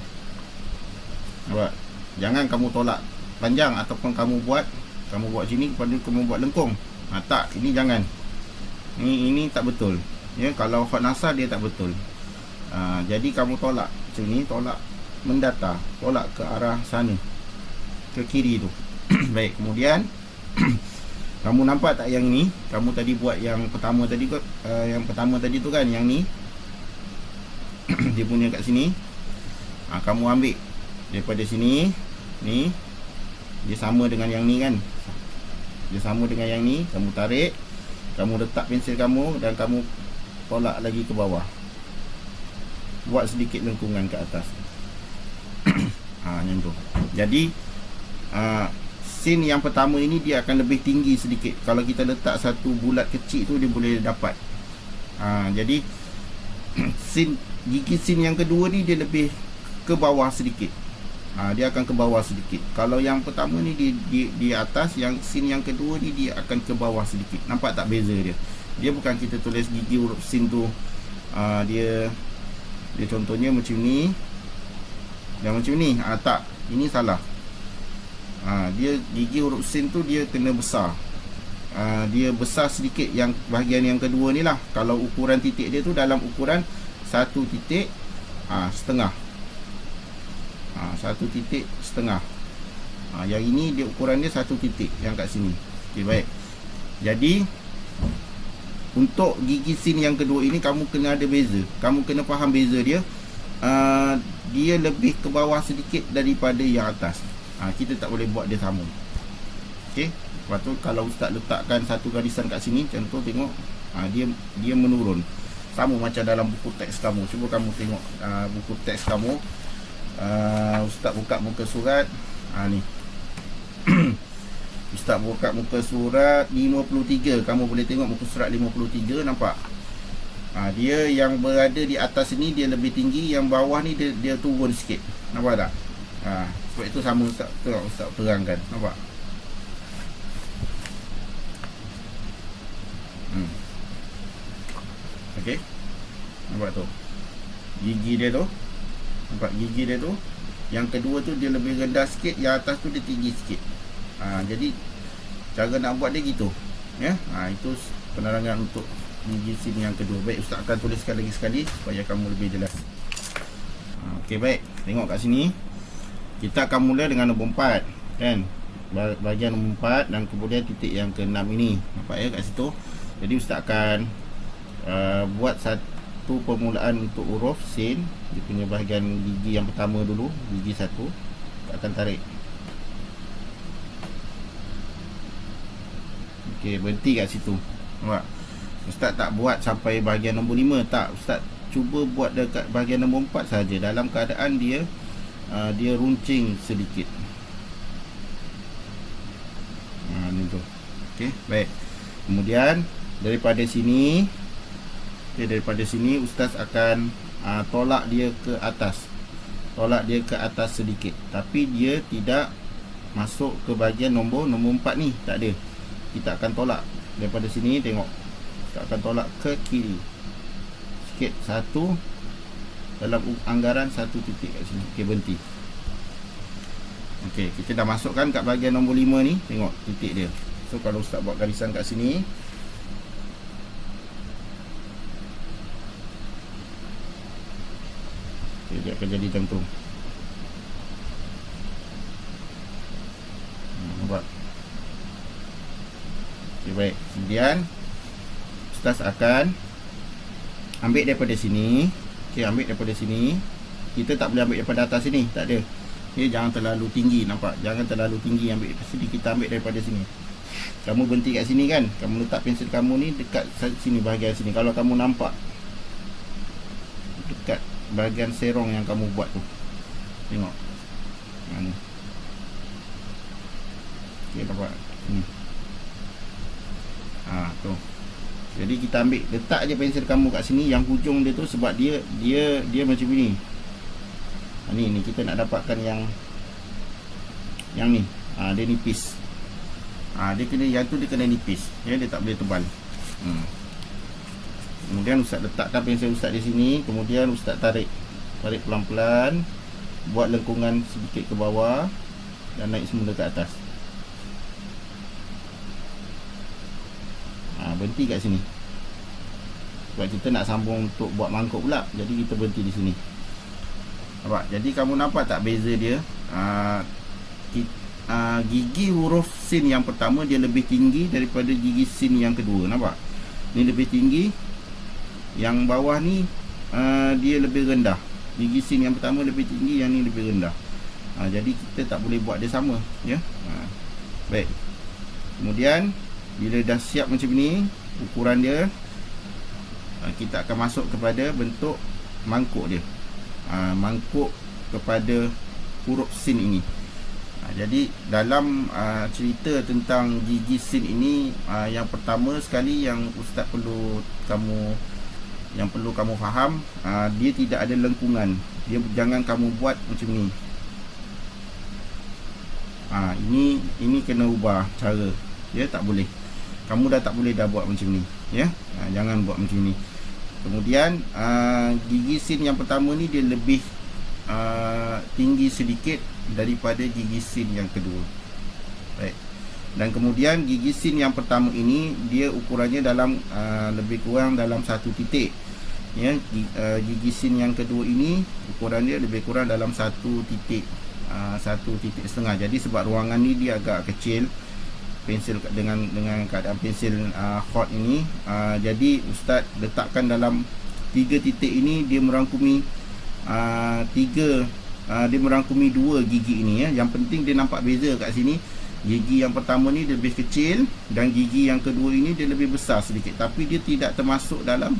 Nampak? Jangan kamu tolak panjang ataupun kamu buat sini, lepas tu kamu buat lengkung. Tak, ini jangan. Ini tak betul. Kalau hot nasar dia tak betul. Jadi kamu tolak macam ni, tolak mendatar, tolak ke arah sana, ke kiri tu. Baik, kemudian kamu nampak tak yang ni? Kamu tadi buat yang pertama tadi yang pertama tadi tu kan, yang ni dia punya kat sini. Kamu ambil daripada sini, ni dia sama dengan yang ni kan. Dia sama dengan yang ni, kamu tarik, kamu letak pensil kamu dan kamu tolak lagi ke bawah. Buat sedikit lengkungan ke atas. Macam tu. Jadi sin yang pertama ini dia akan lebih tinggi sedikit. Kalau kita letak satu bulat kecil tu, dia boleh dapat. Jadi gigi sin yang kedua ni dia lebih ke bawah sedikit. Dia akan ke bawah sedikit. Kalau yang pertama ni di atas, yang sin yang kedua ni dia akan ke bawah sedikit. Nampak tak beza dia? Dia bukan kita tulis gigi huruf sin tu dia contohnya macam ni dan macam ni. Tak, ini salah. Dia gigi huruf sin tu dia kena besar. Dia besar sedikit yang bahagian yang kedua ni lah. Kalau ukuran titik dia tu dalam ukuran 1 titik setengah. 1 titik setengah. Yang ini dia ukuran dia 1 titik yang kat sini. Okey, baik. Jadi untuk gigi sin yang kedua ini kamu kena ada beza. Kamu kena faham beza dia. dia lebih ke bawah sedikit daripada yang atas. Kita tak boleh buat dia sama. Okey. Lepas tu kalau ustaz letakkan satu garisan kat sini, contoh tengok, dia menurun. Sama macam dalam buku teks kamu. Cuba kamu tengok buku teks kamu. Ustaz buka muka surat. Ni. Ustaz buka muka surat 53. Kamu boleh tengok muka surat 53, nampak? Dia yang berada di atas ni dia lebih tinggi, yang bawah ni dia turun sikit. Nampak tak? Sebab itu sama Ustaz terangkan. Nampak? Okey. Nampak tu. Gigi dia tu. Nampak gigi dia tu. Yang kedua tu dia lebih rendah sikit, yang atas tu dia tinggi sikit. Jadi cara nak buat dia gitu. Ya. Itu penerangan untuk gigi sin yang kedua. Baik, ustaz akan tuliskan lagi sekali supaya kamu lebih jelas. Okey, baik. Tengok kat sini. Kita akan mula dengan nombor 4, kan? Bahagian nombor 4 dan kemudian titik yang ke-6 ini. Nampak ya kat situ. Jadi ustaz akan buat satu permulaan untuk huruf sin. Dia punya bahagian gigi yang pertama dulu, gigi 1. Akan tarik. Okey, berhenti kat situ. Nampak? Ustaz tak buat sampai bahagian nombor 5, tak. Ustaz cuba buat dekat bahagian nombor 4 saja, dalam keadaan dia runcing sedikit. Ni tu. Okey, baik. Kemudian daripada sini, ustaz akan tolak dia ke atas. Tolak dia ke atas sedikit. Tapi dia tidak masuk ke bahagian nombor 4 ni, tak ada. Kita akan tolak daripada sini, tengok. Kita akan tolak ke kiri sikit, satu dalam anggaran satu titik kat sini. Okey, berhenti. Okey, kita dah masukkan kat bahagian nombor 5 ni, tengok titik dia. So kalau ustaz buat garisan kat sini, okay, dia akan jadi macam tu. Nampak? Okay, baik. Kemudian ustaz akan ambil daripada sini. Okay, ambil daripada sini. Kita tak boleh ambil daripada atas sini, tak ada. Okay, jangan terlalu tinggi, nampak? Jangan terlalu tinggi ambil daripada sini. Kita ambil daripada sini. Kamu berhenti kat sini, kan? Kamu letak pensel kamu ni dekat sini, bahagian sini. Kalau kamu nampak dekat bahagian serong yang kamu buat tu, tengok. Ni. Okay, nampak? Tu. Jadi kita ambil, letak je pensel kamu kat sini, yang hujung dia tu, sebab dia macam ni. Ni kita nak dapatkan yang ni. Dia nipis. Dia kena, yang tu dia kena nipis. Ya, dia tak boleh tebal. Kemudian ustaz letakkan pensel ustaz di sini, kemudian ustaz tarik pelan-pelan, buat lengkungan sedikit ke bawah dan naik semula ke atas. Berhenti kat sini. Sebab kita nak sambung untuk buat mangkuk pula, jadi kita berhenti di sini. Nampak? Jadi kamu nampak tak beza dia? Gigi huruf sin yang pertama dia lebih tinggi daripada gigi sin yang kedua. Nampak? Ni lebih tinggi. Yang bawah ni dia lebih rendah. Gigi sin yang pertama lebih tinggi, yang ni lebih rendah. Jadi kita tak boleh buat dia sama, ya. Baik. Kemudian bila dah siap macam ni ukuran dia, kita akan masuk kepada bentuk mangkuk dia. Mangkuk kepada huruf sin ini. Jadi dalam cerita tentang gigi sin ini, yang pertama sekali yang ustaz perlu kamu faham, dia tidak ada lengkungan. Dia jangan kamu buat macam ni. Ini kena ubah cara. Ya, tak boleh. Kamu dah tak boleh dah buat macam ni, ya. Jangan buat macam ni. Kemudian gigi sin yang pertama ni dia lebih tinggi sedikit daripada gigi sin yang kedua. Baik. Dan kemudian gigi sin yang pertama ini dia ukurannya dalam lebih kurang dalam satu titik. Ya, gigi sin yang kedua ini ukurannya lebih kurang dalam satu titik, 1,5 titik. Jadi sebab ruangan ni dia agak kecil, pensel dengan keadaan pensel hot ini, jadi ustaz letakkan dalam 3 titik ini, dia merangkumi dia merangkumi 2 gigi ini ya. Yang penting dia nampak beza kat sini. Gigi yang pertama ni dia lebih kecil dan gigi yang kedua ini dia lebih besar sedikit, tapi dia tidak termasuk dalam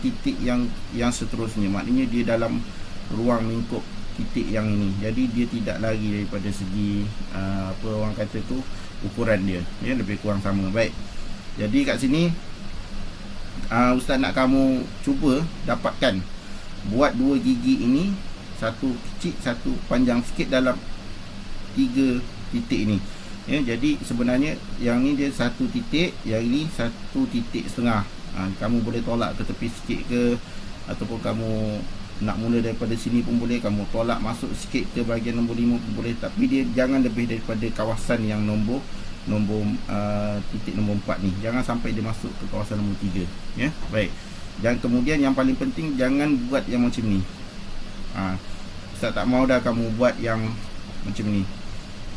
titik yang seterusnya. Maknanya dia dalam ruang lingkup titik yang ini. Jadi dia tidak lagi daripada segi apa orang kata tu, ukuran dia ya, lebih kurang sama. Baik. Jadi kat sini ustaz nak kamu cuba dapatkan buat 2 gigi ini, satu kecil satu panjang sikit dalam 3 titik ini ya. Jadi sebenarnya yang ni dia 1 titik, yang ini 1,5 titik. Kamu boleh tolak ke tepi sikit ke, ataupun kamu nak mula daripada sini pun boleh, kamu tolak masuk sikit ke bahagian nombor 5 pun boleh, tapi dia jangan lebih daripada kawasan yang nombor titik nombor 4 ni. Jangan sampai dia masuk ke kawasan nombor 3 ya. Baik. Dan kemudian yang paling penting, jangan buat yang macam ni. Ustaz tak mau dah kamu buat yang macam ni.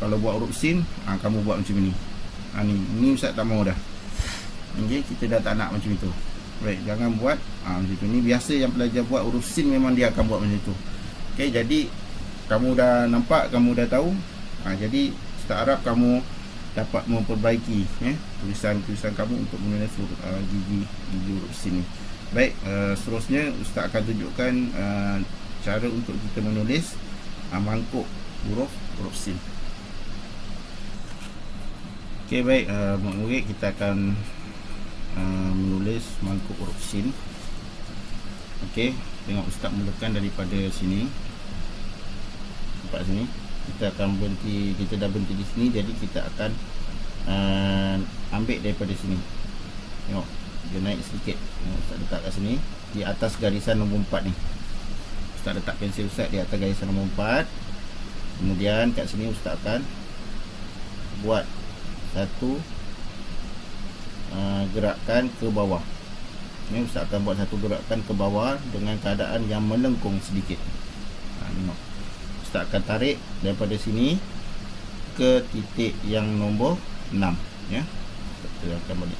Kalau buat huruf sin, kamu buat macam ni. Ni ustaz tak mau dah. Okey, kita dah tak nak macam itu. Baik, jangan buat macam tu. Ni biasa yang pelajar buat huruf sin, memang dia akan buat macam tu. Okey, jadi kamu dah nampak, kamu dah tahu. Jadi ustaz harap kamu dapat memperbaiki tulisan-tulisan kamu untuk menulis gigi huruf sin ni. Baik, seterusnya ustaz akan tunjukkan cara untuk kita menulis mangkuk huruf sin. Okey, baik, murid, kita akan menulis mangkuk huruf sin. Okey, tengok ustaz mulakan daripada sini. Nampak sini. Kita akan berhenti, kita dah berhenti di sini, jadi kita akan ambil daripada sini. Tengok, dia naik sedikit. Ustaz letak kat sini, di atas garisan nombor 4 ni. Ustaz letak pensel ustaz di atas garisan nombor 4. Kemudian kat sini ustaz akan buat satu gerakan ke bawah. Ni ustaz akan buat satu gerakan ke bawah dengan keadaan yang melengkung sedikit. Tengok, ustaz akan tarik daripada sini ke titik yang nombor 6 ya. Kita akan balik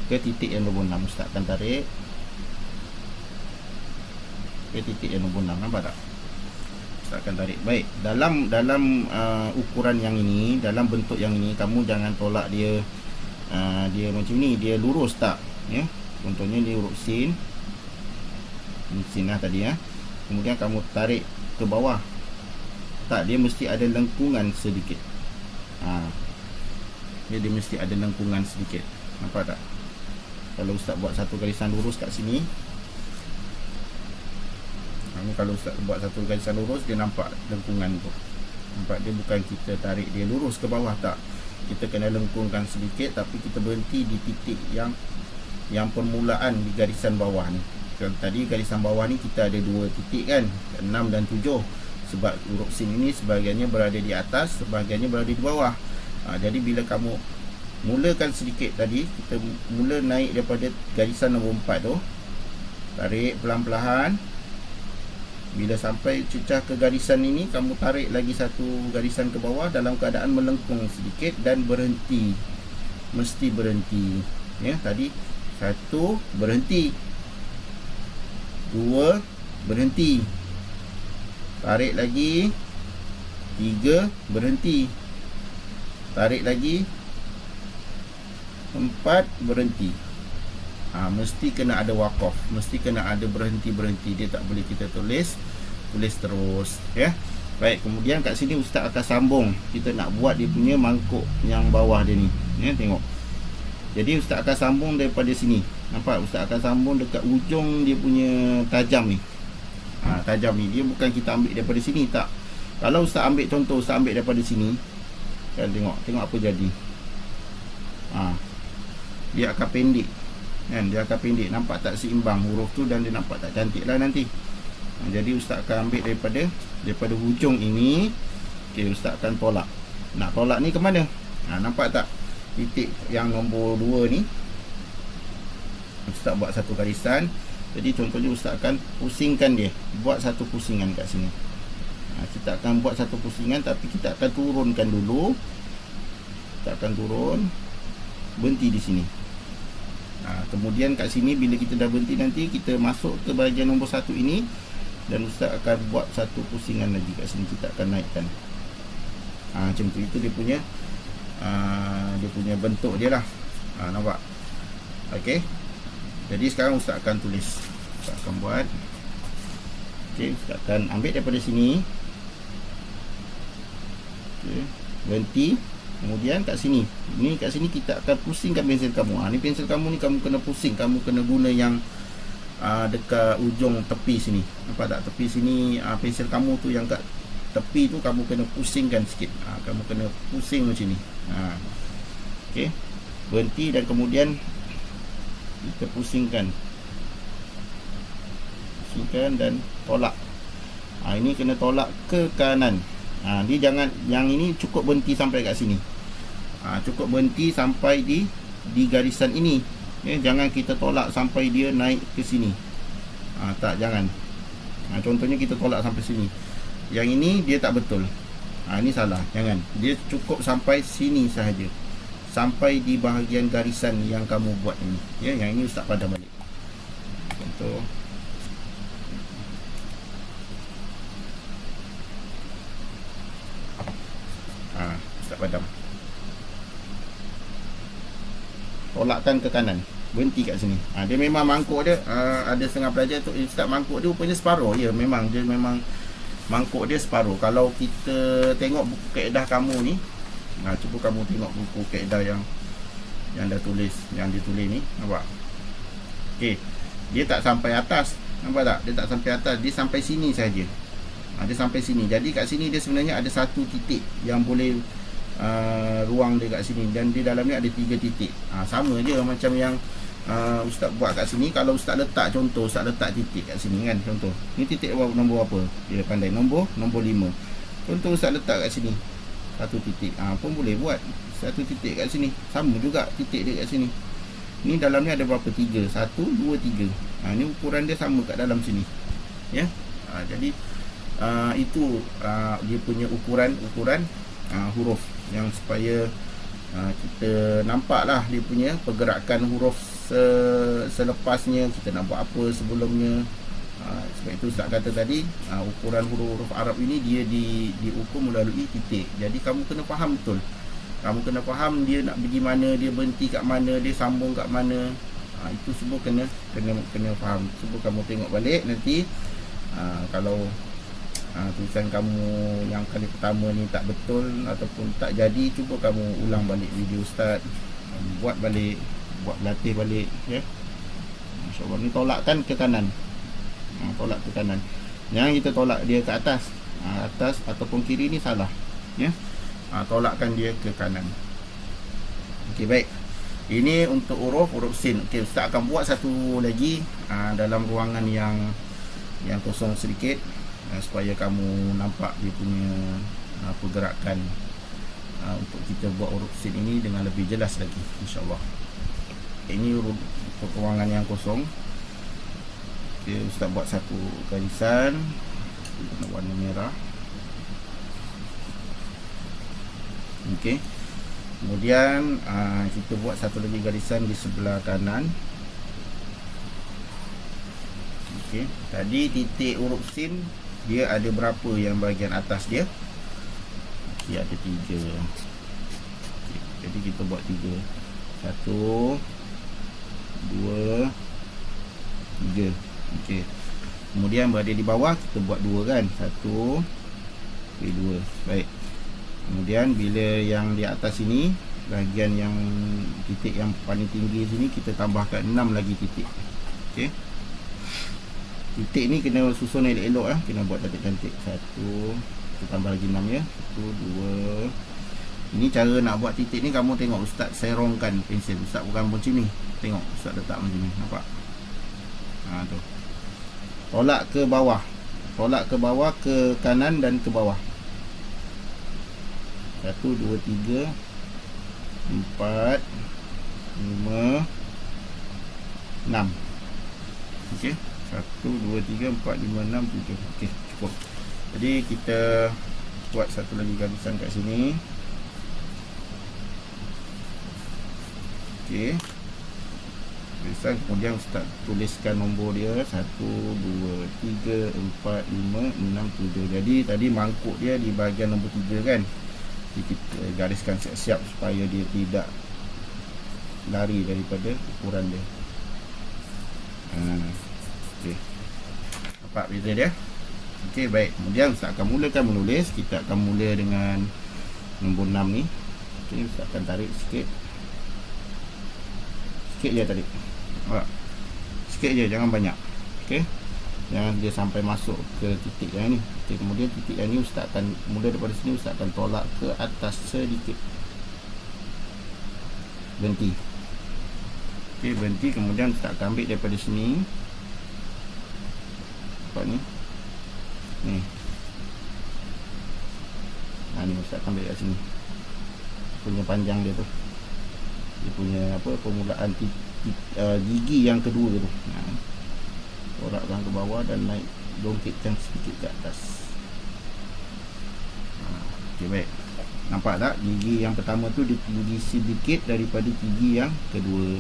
ke titik yang nombor 6. Ustaz akan tarik ke titik yang nombor 6. Nampak tak? Ustaz akan tarik. Baik, dalam ukuran yang ini, dalam bentuk yang ini, kamu jangan tolak dia dia macam ni, dia lurus tak ya. Contohnya dia huruf sin lah tadi ya. Kemudian kamu tarik ke bawah, tak, dia mesti ada lengkungan sedikit. Dia mesti ada lengkungan sedikit. Nampak tak? Kalau ustaz buat satu garisan lurus kat sini, kalau ustaz buat satu garisan lurus, dia nampak lengkungan tu. Nampak, dia bukan kita tarik dia lurus ke bawah, tak. Kita kena lengkungkan sedikit, tapi kita berhenti di titik yang permulaan di garisan bawah ni. Tadi garisan bawah ni kita ada 2 titik kan, 6 dan 7. Sebab huruf sin ini sebahagiannya berada di atas, sebahagiannya berada di bawah. Jadi bila kamu mulakan sedikit tadi, kita mula naik daripada garisan nombor 4 tu, tarik pelan-pelan. Bila sampai cecah ke garisan ini, kamu tarik lagi satu garisan ke bawah dalam keadaan melengkung sedikit dan berhenti. Mesti berhenti ya. Tadi 1 berhenti, 2 berhenti, tarik lagi, 3 berhenti, tarik lagi, 4 berhenti. Mesti kena ada wakaf, mesti kena ada berhenti-berhenti. Dia tak boleh kita tulis terus ya. Baik, kemudian kat sini ustaz akan sambung. Kita nak buat dia punya mangkuk yang bawah dia ni ya, tengok. Jadi ustaz akan sambung daripada sini. Nampak, ustaz akan sambung dekat ujung dia punya tajam ni. Tajam ni dia bukan kita ambil daripada sini, tak. Kalau ustaz ambil, contoh ustaz ambil daripada sini kan, tengok apa jadi. Dia akan pendek kan, dia akan pendek. Nampak tak seimbang huruf tu, dan dia nampak tak cantik lah nanti. Jadi ustaz akan ambil daripada hujung ini. Okey, ustaz akan tolak. Nak tolak ni ke mana? Nampak tak titik yang nombor 2 ni? Ustaz buat satu garisan. Jadi contohnya ustaz akan pusingkan dia, buat satu pusingan kat sini. Kita akan buat satu pusingan, tapi kita akan turunkan dulu. Kita akan turun, berhenti di sini. Kemudian kat sini bila kita dah berhenti, nanti kita masuk ke bahagian nombor 1 ini. dan Ustaz akan buat satu pusingan lagi kat sini. Kita akan naikkan. Macam tu. Itu dia punya bentuk dia lah. Nampak? Okey. Jadi sekarang Ustaz akan tulis. Ustaz akan buat. Okey, Ustaz akan ambil daripada sini. Okey, berhenti. Kemudian kat sini. Ni kat sini kita akan pusingkan pensel kamu. Ni pensel kamu ni kamu kena pusing. Kamu kena guna yang dekat ujung tepi sini. Nampak tak? Tepi sini pensel kamu tu yang kat tepi tu kamu kena pusingkan sikit. Kamu kena pusing macam ni. Okey. Berhenti dan kemudian kita pusingkan. Pusingkan dan tolak. Ini kena tolak ke kanan. Dia jangan, yang ini cukup berhenti sampai kat sini. Cukup berhenti sampai di garisan ini. Jangan kita tolak sampai dia naik ke sini. Tak, jangan. Contohnya kita tolak sampai sini. Yang ini dia tak betul. Ini salah. Jangan. Dia cukup sampai sini sahaja. Sampai di bahagian garisan yang kamu buat ini. Yang ini Ustaz padam balik. Contoh. Ustaz padam. Tolakkan ke kanan. Berhenti kat sini. Dia memang mangkuk dia. Ada setengah pelajar tu Ustaz mangkuk dia rupanya separuh. Ya, memang dia memang mangkuk dia separuh. Kalau kita tengok buku kaedah kamu ni, cuba kamu tengok buku kaedah yang dah tulis, yang ditulis ni, nampak? Okey. Dia tak sampai atas. Nampak tak? Dia tak sampai atas. Dia sampai sini saja. Dia sampai sini. Jadi kat sini dia sebenarnya ada satu titik yang boleh ruang dia kat sini, dan di dalam ni ada 3 titik. Sama je macam yang Ustaz buat kat sini. Kalau Ustaz letak, contoh Ustaz letak titik kat sini kan, contoh ni titik nombor apa, dia pandai, nombor 5. Contoh Ustaz letak kat sini satu titik, pun boleh buat satu titik kat sini. Sama juga titik dia kat sini. Ni dalam ni ada berapa? 3. 1, 2, 3. Ni ukuran dia sama kat dalam sini. Ya. Jadi itu dia punya ukuran huruf, yang supaya kita nampaklah dia punya pergerakan huruf selepasnya, kita nak buat apa sebelumnya. Sebab itu Ustaz kata tadi, ukuran huruf Arab ini dia diukur melalui titik. Jadi kamu kena faham betul. Kamu kena faham dia nak pergi mana, dia berhenti kat mana, dia sambung kat mana. Itu semua kena faham. Cuba kamu tengok balik nanti. Kalau tulisan kamu yang kali pertama ni tak betul ataupun tak jadi, cuba kamu ulang balik video Ustaz, buat balik, buat latih balik, ya. InsyaAllah. Ni tolakkan ke kanan. Tolak ke kanan. Jangan kita tolak dia ke atas. Atas ataupun kiri ni salah, ya. Tolakkan dia ke kanan. Okey, baik. Ini untuk huruf sin. Okey, Ustaz akan buat satu lagi dalam ruangan yang kosong sedikit, supaya kamu nampak dia punya pergerakan untuk kita buat huruf sin ini dengan lebih jelas lagi, insyaAllah. Ini untuk ruangan yang kosong. Okay, Ustaz buat satu garisan dengan warna merah. Okey. Kemudian kita buat satu lagi garisan di sebelah kanan. Okey. Tadi titik huruf sin dia ada berapa yang bahagian atas dia? Dia ada 3. Okay. Jadi kita buat 3. 1, 2, 3. Okey. Kemudian berada di bawah kita buat 2 kan? 1, 2. Baik. Kemudian bila yang di atas ini, bahagian yang titik yang paling tinggi sini, kita tambahkan 6 lagi titik. Okey. Titik ni kena susun elok-elok kena buat cantik-cantik. 1, kita tambah lagi 6 ya. 1, 2. Ini cara nak buat titik ni, kamu tengok Ustaz serongkan pensel. Ustaz bukan macam ni. Tengok Ustaz letak macam ni. Nampak? Tu. Tolak ke bawah. Tolak ke bawah, ke kanan dan ke bawah. 1, 2, 3, 4, 5, 6. Okey. 1, 2, 3, 4, 5, 6, 7. Okey, cukup. Jadi kita buat satu lagi garisan kat sini. Okey. tulisan, kemudian Ustaz tuliskan nombor dia 1, 2, 3, 4, 5, 6, 7. Jadi tadi mangkuk dia di bahagian nombor 3 kan. Jadi kita gariskan siap-siap supaya dia tidak lari daripada ukuran dia. Okey. Nampak beza dia? Okey, baik. Kemudian Ustaz akan mulakan menulis. Kita akan mula dengan nombor 6 ni. Okey, Ustaz akan tarik sikit. Sikit je tarik. Sikit je, jangan banyak. Okey. Jangan dia sampai masuk ke titik yang ni. Okey, kemudian titik yang ni Ustaz akan mula daripada sini, Ustaz akan tolak ke atas sedikit. Berhenti. Okey, berhenti. Kemudian Ustaz akan ambil daripada sini. Nampak ni? Ni. Ni Ustaz akan ambil kat sini. Punya panjang dia tu. Dia punya permulaan gigi yang kedua tu. Torakkan ke bawah dan naik, dongkitkan sedikit ke atas. Okey, baik. Nampak tak? Gigi yang pertama tu dia tinggi sedikit daripada gigi yang kedua.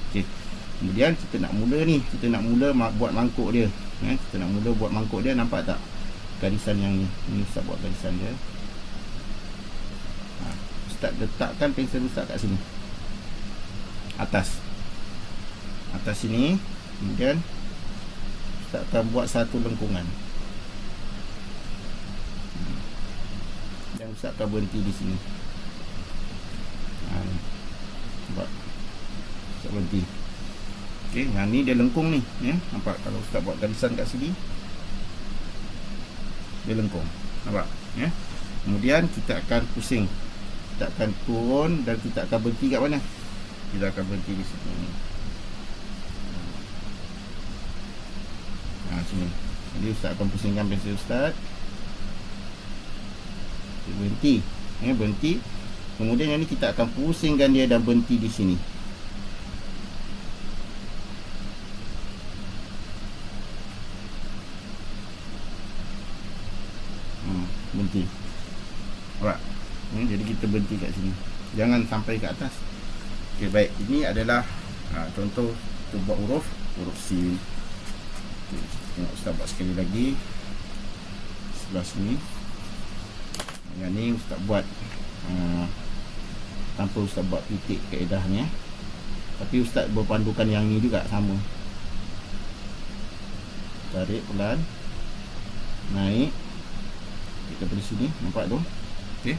Okey. Kemudian kita nak mula ni, kita nak mula buat mangkuk dia. Kita nak mula buat mangkuk dia, nampak tak? Garisan yang ni. Ni Ustaz buat garisan dia. Ustaz letakkan pensel Ustaz kat sini. Atas sini. Kemudian Ustaz akan buat satu lengkungan. Dan Ustaz akan berhenti di sini. Nampak? Ustaz berhenti. Okey, yang ni dia lengkung ni, ya. Nampak kalau Ustaz buat garisan kat sini, dia lengkung. Nampak? Ya. Kemudian kita akan pusing. Kita akan turun dan kita akan berhenti kat mana? Kita akan berhenti di sini. Sini. Jadi Ustaz akan pusingkan pensel Ustaz. Berhenti. Ya, berhenti. Kemudian yang ni kita akan pusingkan dia dan berhenti di sini. Berhenti. Alright. Jadi kita berhenti kat sini. Jangan sampai ke atas. Okey, baik. Ini adalah contoh kita buat huruf sin. Tengok Ustaz buat sekali lagi. Sebelah sini. Yang ni Ustaz buat tanpa Ustaz buat titik kaedahnya. Tapi Ustaz berpandukan yang ni juga sama. Tarik pelan. Naik. Kita pergi sini, nampak tu? Okey.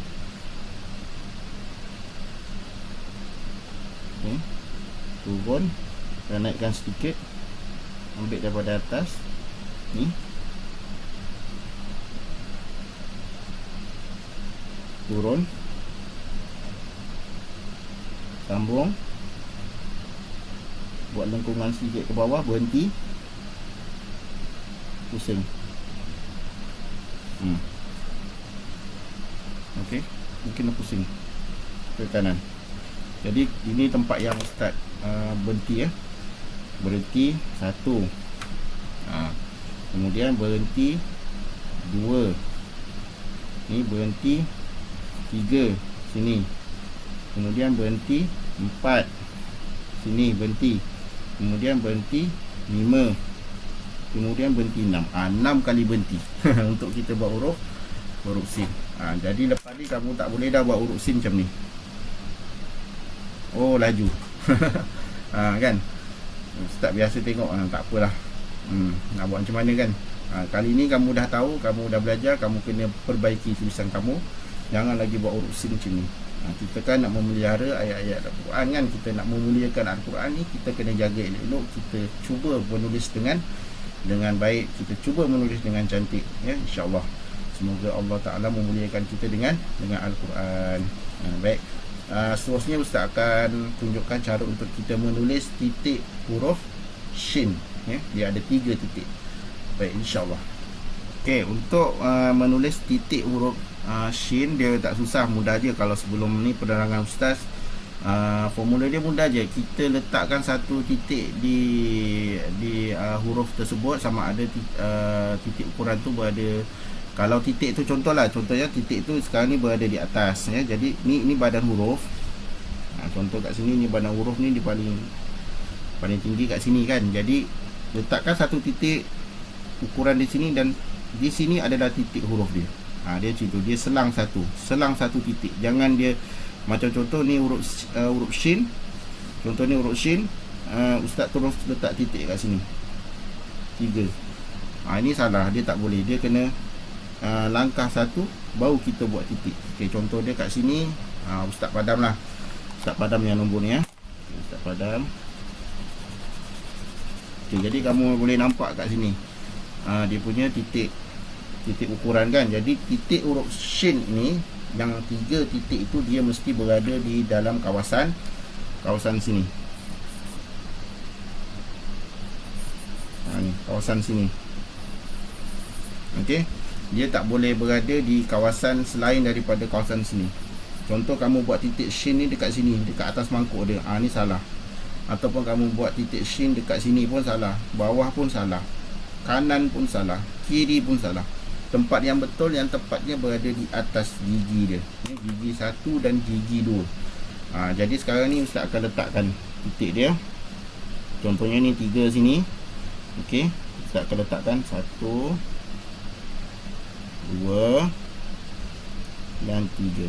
Okey. Turun dan naikkan sedikit. Ambil daripada atas ni. Turun. Sambung. Buat lengkungan sedikit ke bawah, berhenti. Pusing. Okey, mungkin pusing ke kanan. Jadi ini tempat yang Ustaz berhenti, ya. Berhenti 1. Kemudian berhenti 2. Ni berhenti 3 sini. Kemudian berhenti 4 sini, berhenti. Kemudian berhenti 5. Kemudian berhenti 6. 6 kali berhenti untuk kita buat huruf sin. Jadi lepas ni kamu tak boleh dah buat huruf sin macam ni. Oh, laju. Kan? Ustaz biasa tengok, tak apalah. Nak buat macam mana kan? Kali ni kamu dah tahu, kamu dah belajar, kamu kena perbaiki tulisan kamu. Jangan lagi buat huruf sin macam ni. Kita kan nak memelihara ayat-ayat Al-Quran kan, kita nak memuliakan Al-Quran ni, kita kena jaga elok-elok. Kita cuba menulis dengan baik, kita cuba menulis dengan cantik, ya, insya-Allah. Semoga Allah Ta'ala memuliakan kita dengan Al-Quran. Baik. Seterusnya Ustaz akan tunjukkan cara untuk kita menulis titik huruf shin, ya. Dia ada 3 titik. Baik, insya-Allah. Okey, untuk menulis titik huruf shin, dia tak susah, mudah je. Kalau sebelum ni penerangan Ustaz, formula dia mudah je. Kita letakkan satu titik di huruf tersebut, sama ada titik ukuran tu berada. Kalau titik tu contohnya titik tu sekarang ni berada di atas, ya. Jadi ni badan huruf. Contoh kat sini ni badan huruf ni di paling paling tinggi kat sini kan. Jadi letakkan satu titik ukuran di sini, dan di sini adalah titik huruf dia. Dia situ, dia selang satu titik. Jangan dia macam contoh ni huruf shin. Contoh ni huruf shin, ustaz terus letak titik kat sini 3. Ini salah, dia tak boleh. Dia kena langkah satu baru kita buat titik. Okey, contoh dia kat sini, ustaz padam lah. Ustaz padam yang nombor ni ya. Ustaz padam. Okey, jadi kamu boleh nampak kat sini. Dia punya titik ukuran kan. Jadi titik huruf shin ni, yang 3 titik itu dia mesti berada di dalam kawasan sini. Ni kawasan sini. Okey, dia tak boleh berada di kawasan selain daripada kawasan sini. Contoh kamu buat titik shin ni dekat sini, dekat atas mangkuk dia, ni salah. Ataupun kamu buat titik shin dekat sini pun salah, bawah pun salah, kanan pun salah, kiri pun salah. Tempat yang betul, yang tepatnya berada di atas gigi dia. Gigi 1 dan gigi 2. Jadi sekarang ni ustaz akan letakkan titik dia. Contohnya ni 3 sini. Okey, ustaz akan letakkan 1, 2 dan 3.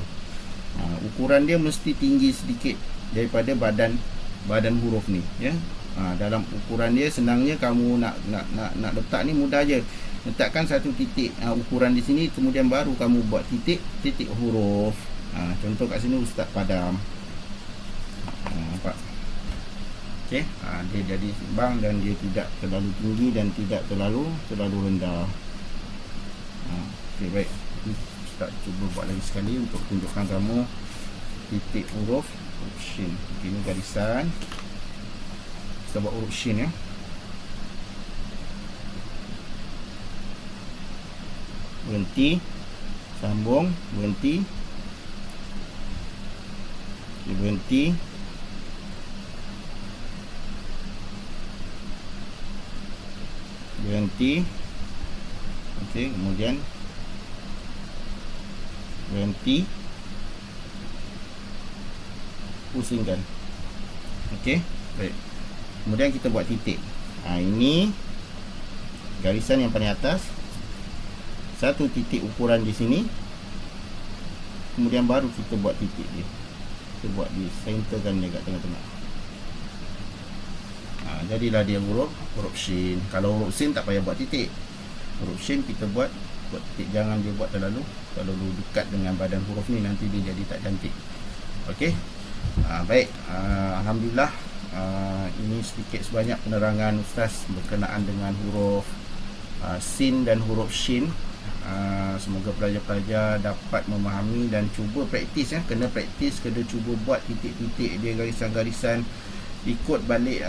Ukuran dia mesti tinggi sedikit daripada badan huruf ni ya. Dalam ukuran dia, senangnya kamu nak letak ni mudah je. Letakkan satu titik ukuran di sini, kemudian baru kamu buat titik huruf. Contoh kat sini ustaz padam. Nampak? Okey, dia jadi seimbang dan dia tidak terlalu tinggi dan tidak terlalu rendah. Okey, baik. Ustaz cuba buat lagi sekali untuk tunjukkan kamu titik huruf shin. Ini garisan. Kita buat huruf shin ya. Berhenti, sambung, berhenti, berhenti, berhenti. Okey, kemudian berhenti, pusingkan. Okey, baik. Kemudian kita buat titik. Ini garisan yang paling atas, satu titik ukuran di sini, kemudian baru kita buat titik dia. Kita buat di centerkan dia kat tengah-tengah. Jadilah dia huruf shin. Kalau huruf shin tak payah buat titik. Huruf shin kita buat titik. Jangan dia buat terlalu dekat dengan badan huruf ni, nanti dia jadi tak cantik. Okey. Baik, alhamdulillah, ini sedikit sebanyak penerangan ustaz berkenaan dengan huruf sin dan huruf shin. Semoga pelajar-pelajar dapat memahami dan cuba praktis ya. Kena praktis, kena cuba buat titik-titik dia, garisan-garisan, ikut balik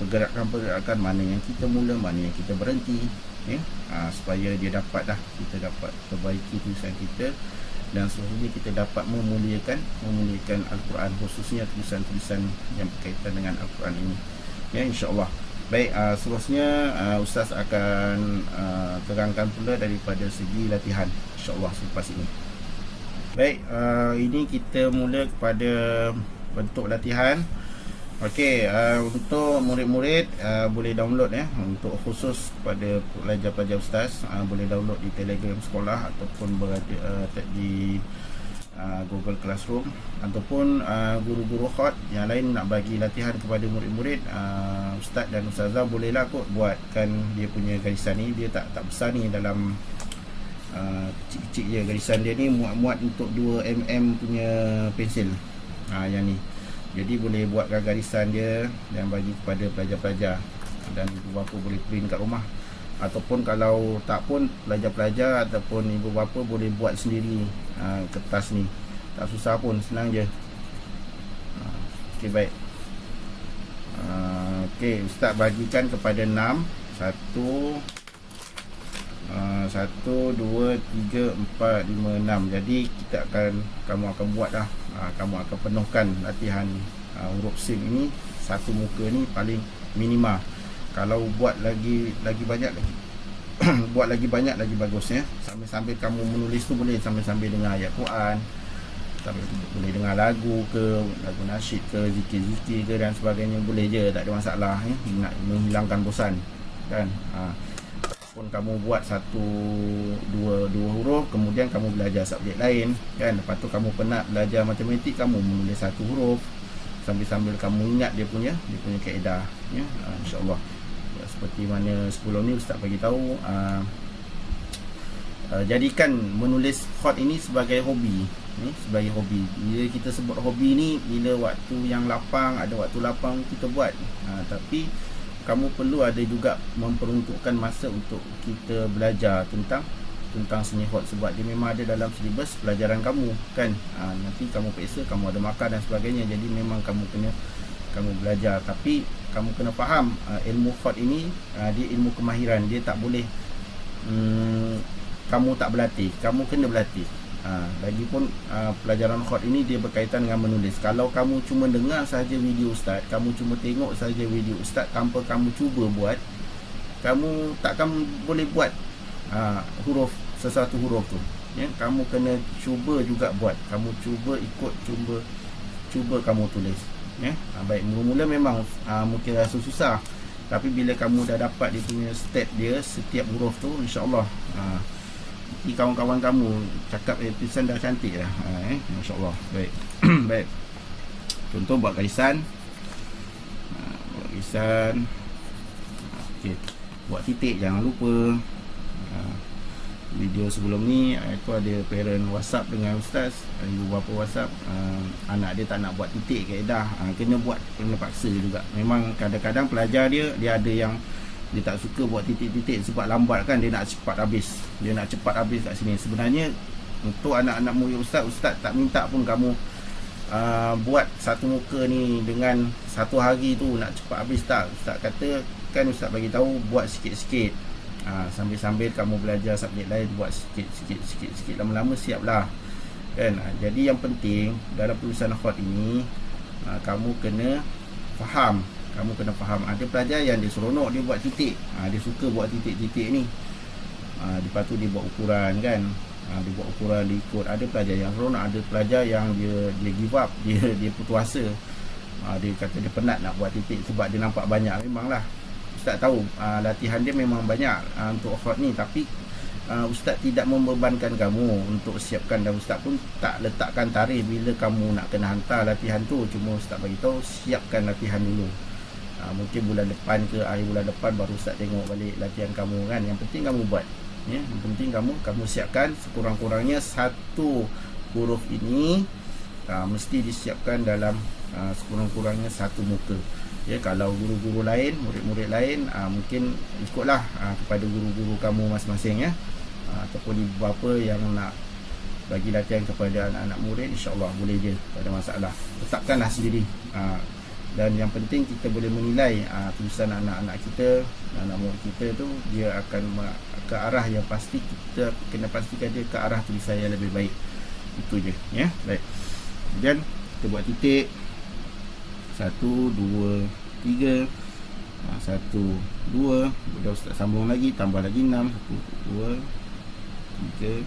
pergerakan-pergerakan, mana yang kita mula, mana yang kita berhenti ya. Supaya dia dapat kita dapat perbaiki tulisan kita, dan seterusnya kita dapat memuliakan Al-Quran, khususnya tulisan-tulisan yang berkaitan dengan Al-Quran ini ya, insya-Allah. Baik, seterusnya ustaz akan terangkan pula daripada segi latihan, insya-Allah selepas ini. Baik, ini kita mula kepada bentuk latihan. Okey, untuk murid-murid boleh download ya, untuk khusus kepada pelajar-pelajar ustaz, boleh download di Telegram sekolah ataupun berada di Google Classroom, ataupun guru-guru hot yang lain nak bagi latihan kepada murid-murid, ustaz dan ustazah bolehlah kot buatkan dia punya garisan ni. Dia tak besar ni, dalam kecil-kecil je garisan dia ni, muat-muat untuk 2mm punya pensil yang ni. Jadi boleh buatkan garisan dia dan bagi kepada pelajar-pelajar, dan ibu bapa boleh print kat rumah. Ataupun kalau tak pun, pelajar-pelajar ataupun ibu bapa boleh buat sendiri kertas ni. Tak susah pun, senang je. Okey, baik. Okey, ustaz bagikan kepada 6. 1 2 3 4 5 6. Jadi kamu akan buat dah. Kamu akan penuhkan latihan huruf sin ini, satu muka ni paling minima. Kalau buat lagi banyak lagi buat lagi banyak lagi bagus ya. Sambil-sambil kamu menulis tu boleh sambil-sambil dengan ayat Quran. boleh dengar lagu ke, lagu nasyid ke, zikir-zikir ke dan sebagainya, boleh je, tak ada masalah ya. Nak menghilangkan bosan kan. Pun kamu buat dua huruf, kemudian kamu belajar subjek lain kan, lepas tu kamu penat belajar matematik, kamu menulis satu huruf sambil-sambil kamu ingat dia punya kaedah ya. InsyaAllah ya, seperti mana sebelum ni Ustaz bagi tahu, jadikan menulis khot ini sebagai hobi. Sebagai hobi. Bila kita sebut hobi ni, bila waktu yang lapang, ada waktu lapang kita buat. Tapi kamu perlu ada juga memperuntukkan masa untuk kita belajar tentang seni khot, sebab dia memang ada dalam silibus pelajaran kamu kan. Nanti kamu peksa, kamu ada makan dan sebagainya, jadi memang kamu belajar. Tapi kamu kena faham, ilmu khot ini dia ilmu kemahiran, dia tak boleh kamu tak berlatih, kamu kena berlatih. Lagipun pelajaran khot ini dia berkaitan dengan menulis. Kalau kamu cuma dengar sahaja video ustaz, kamu cuma tengok sahaja video ustaz tanpa kamu cuba buat, kamu takkan boleh buat sesuatu huruf tu ya. Kamu kena cuba juga buat, kamu cuba ikut, cuba kamu tulis ya. Baik, mula-mula memang mungkin rasa susah, tapi bila kamu dah dapat dia punya step dia, setiap huruf tu, insya-Allah kawan-kawan kamu cakap tulisan dah cantik dah. Masya-Allah. Baik. Baik. Contoh buat garisan. Okey. Buat titik jangan lupa. Video sebelum ni itu ada parent WhatsApp dengan ustaz, ibu bapa WhatsApp, anak dia tak nak buat titik kaedah, kena buat, kena paksa juga. Memang kadang-kadang pelajar dia ada yang dia tak suka buat titik-titik sebab lambat kan, dia nak cepat habis kat sini. Sebenarnya untuk anak-anak murid ustaz tak minta pun kamu buat satu muka ni dengan satu hari tu nak cepat habis, tak. Ustaz kata kan, ustaz bagi tahu buat sikit-sikit, sambil-sambil kamu belajar subjek lain, buat sikit-sikit, lama-lama siaplah kan. Jadi yang penting dalam tulisan khot ini, kamu kena faham. Ada pelajar yang dia seronok dia buat titik, dia suka buat titik-titik ni. Lepas tu dia buat ukuran kan, dia buat ukuran, dia ikut. Ada pelajar yang seronok, ada pelajar yang dia give up, dia putus asa. Dia kata dia penat nak buat titik sebab dia nampak banyak. Memanglah ustaz tahu latihan dia memang banyak untuk khot ni, tapi ustaz tidak membebankan kamu untuk siapkan, dan ustaz pun tak letakkan tarikh bila kamu nak kena hantar latihan tu. Cuma ustaz bagi tahu siapkan latihan dulu. Mungkin bulan depan ke akhir bulan depan baru ustaz tengok balik latihan kamu kan. Yang penting kamu buat ya. Yang penting kamu siapkan sekurang-kurangnya satu huruf ini mesti disiapkan dalam sekurang-kurangnya satu muka ya. Kalau guru-guru lain, murid-murid lain, mungkin ikutlah kepada guru-guru kamu masing-masing ya. Ataupun ibu bapa yang nak bagi latihan kepada anak-anak murid, insya-Allah boleh je, tak ada masalah. Tetapkanlah sendiri. Dan yang penting kita boleh menilai tulisan anak-anak kita, anak murid kita tu, dia akan ke arah yang pasti. Kita kena pastikan dia ke arah tulisan yang lebih baik. Itu je ya. Baik. Kemudian kita buat titik 1 2 3, 1 2, kemudian ustaz sambung lagi, tambah lagi 6, 1 2 3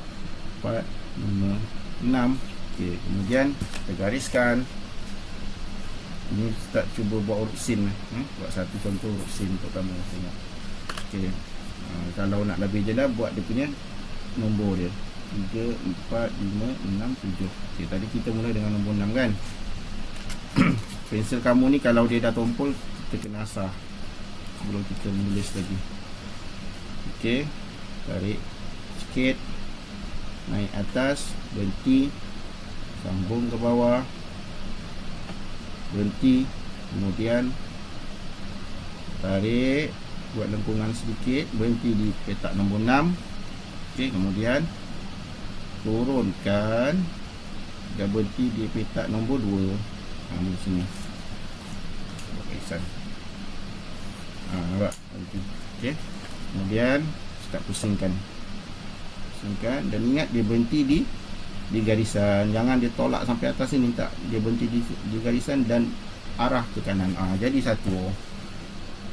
4 5 6. Okey, kemudian kita gariskan. Ini ustaz cuba buat huruf sin, buat satu contoh huruf sin untuk kamu tengok. Okey. Kalau nak lebih jelas, buat dia punya nombor dia 3 4 5 6 7. Okey, tadi kita mula dengan nombor 6 kan. Pensel kamu ni kalau dia dah tumpul, kita kena asah sebelum kita menulis lagi. Okey, tarik sikit, naik atas, berhenti, sambung ke bawah, berhenti, kemudian tarik, buat lengkungan sedikit, berhenti di petak nombor 6. Okey, kemudian turunkan dan berhenti di petak nombor 2. Di sini nampak. Okey, kemudian start pusingkan dan ingat dia berhenti di garisan, jangan dia tolak sampai atas sini, tak, dia berhenti di garisan dan arah ke kanan. Jadi satu.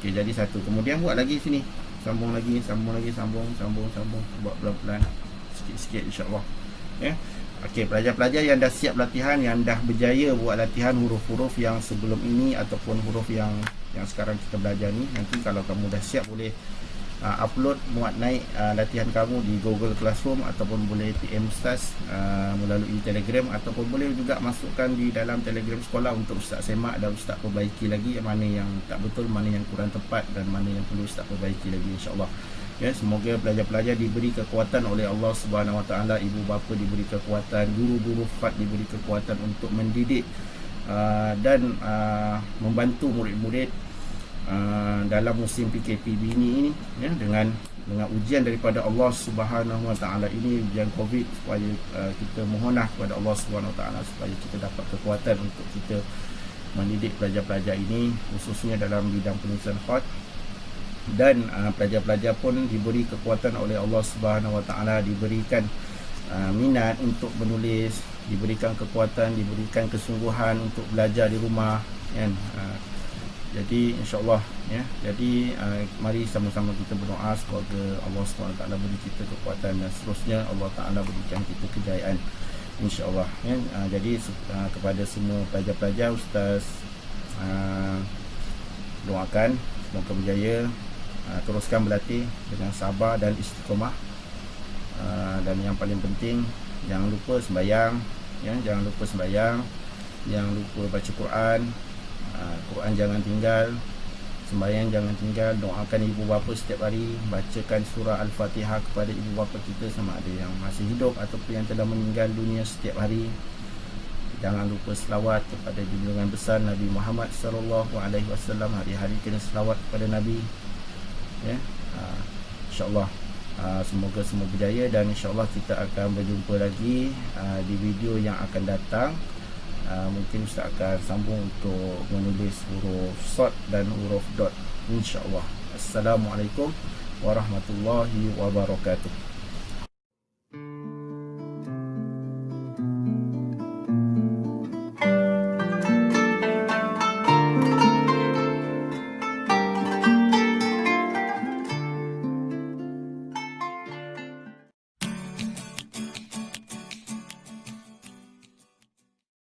Okey, jadi satu. Kemudian buat lagi sini, sambung lagi, sambung, buat pelan-pelan sikit-sikit, insya-Allah ya. Okey, pelajar-pelajar yang dah siap latihan, yang dah berjaya buat latihan huruf-huruf yang sebelum ini ataupun huruf yang sekarang kita belajar ni, nanti kalau kamu dah siap boleh upload, muat naik latihan kamu di Google Classroom, ataupun boleh PM Ustaz melalui Telegram, ataupun boleh juga masukkan di dalam Telegram sekolah untuk Ustaz semak dan Ustaz perbaiki lagi mana yang tak betul, mana yang kurang tepat dan mana yang perlu Ustaz perbaiki lagi, insya-Allah. Ya, semoga pelajar-pelajar diberi kekuatan oleh Allah Subhanahu Wa Taala, ibu bapa diberi kekuatan, guru-guru FAT diberi kekuatan untuk mendidik dan membantu murid-murid dalam musim PKPB ini, ya, dengan ujian daripada Allah Subhanahu Wa Taala ini, ujian Covid, supaya kita mohonlah kepada Allah Subhanahu Wa Taala supaya kita dapat kekuatan untuk kita mendidik pelajar-pelajar ini, khususnya dalam bidang penulisan khat. Dan pelajar-pelajar pun diberi kekuatan oleh Allah Subhanahu Wa Taala, diberikan minat untuk menulis, diberikan kekuatan, diberikan kesungguhan untuk belajar di rumah, kan. Jadi insya-Allah, ya. Jadi mari sama-sama kita berdoa semoga Allah Subhanahu Wa Taala beri kita kekuatan dan seterusnya Allah Taala berikan kita kejayaan, insya-Allah, ya. Jadi kepada semua pelajar-pelajar, Ustaz doakan semoga berjaya, teruskan berlatih dengan sabar dan istiqamah, dan yang paling penting jangan lupa sembahyang, ya, jangan lupa sembahyang, jangan lupa baca Quran, Quran jangan tinggal, sembahyang jangan tinggal, doakan ibu bapa setiap hari, bacakan surah Al-Fatihah kepada ibu bapa kita sama ada yang masih hidup ataupun yang telah meninggal dunia setiap hari. Jangan lupa selawat kepada junjungan besar Nabi Muhammad sallallahu alaihi wasallam, hari-hari kena selawat kepada Nabi, ya. InsyaAllah semoga semua berjaya, dan insyaAllah kita akan berjumpa lagi di video yang akan datang. Mungkin Ustaz akan sambung untuk menulis huruf short dan huruf dot, insyaAllah. Assalamualaikum warahmatullahi wabarakatuh.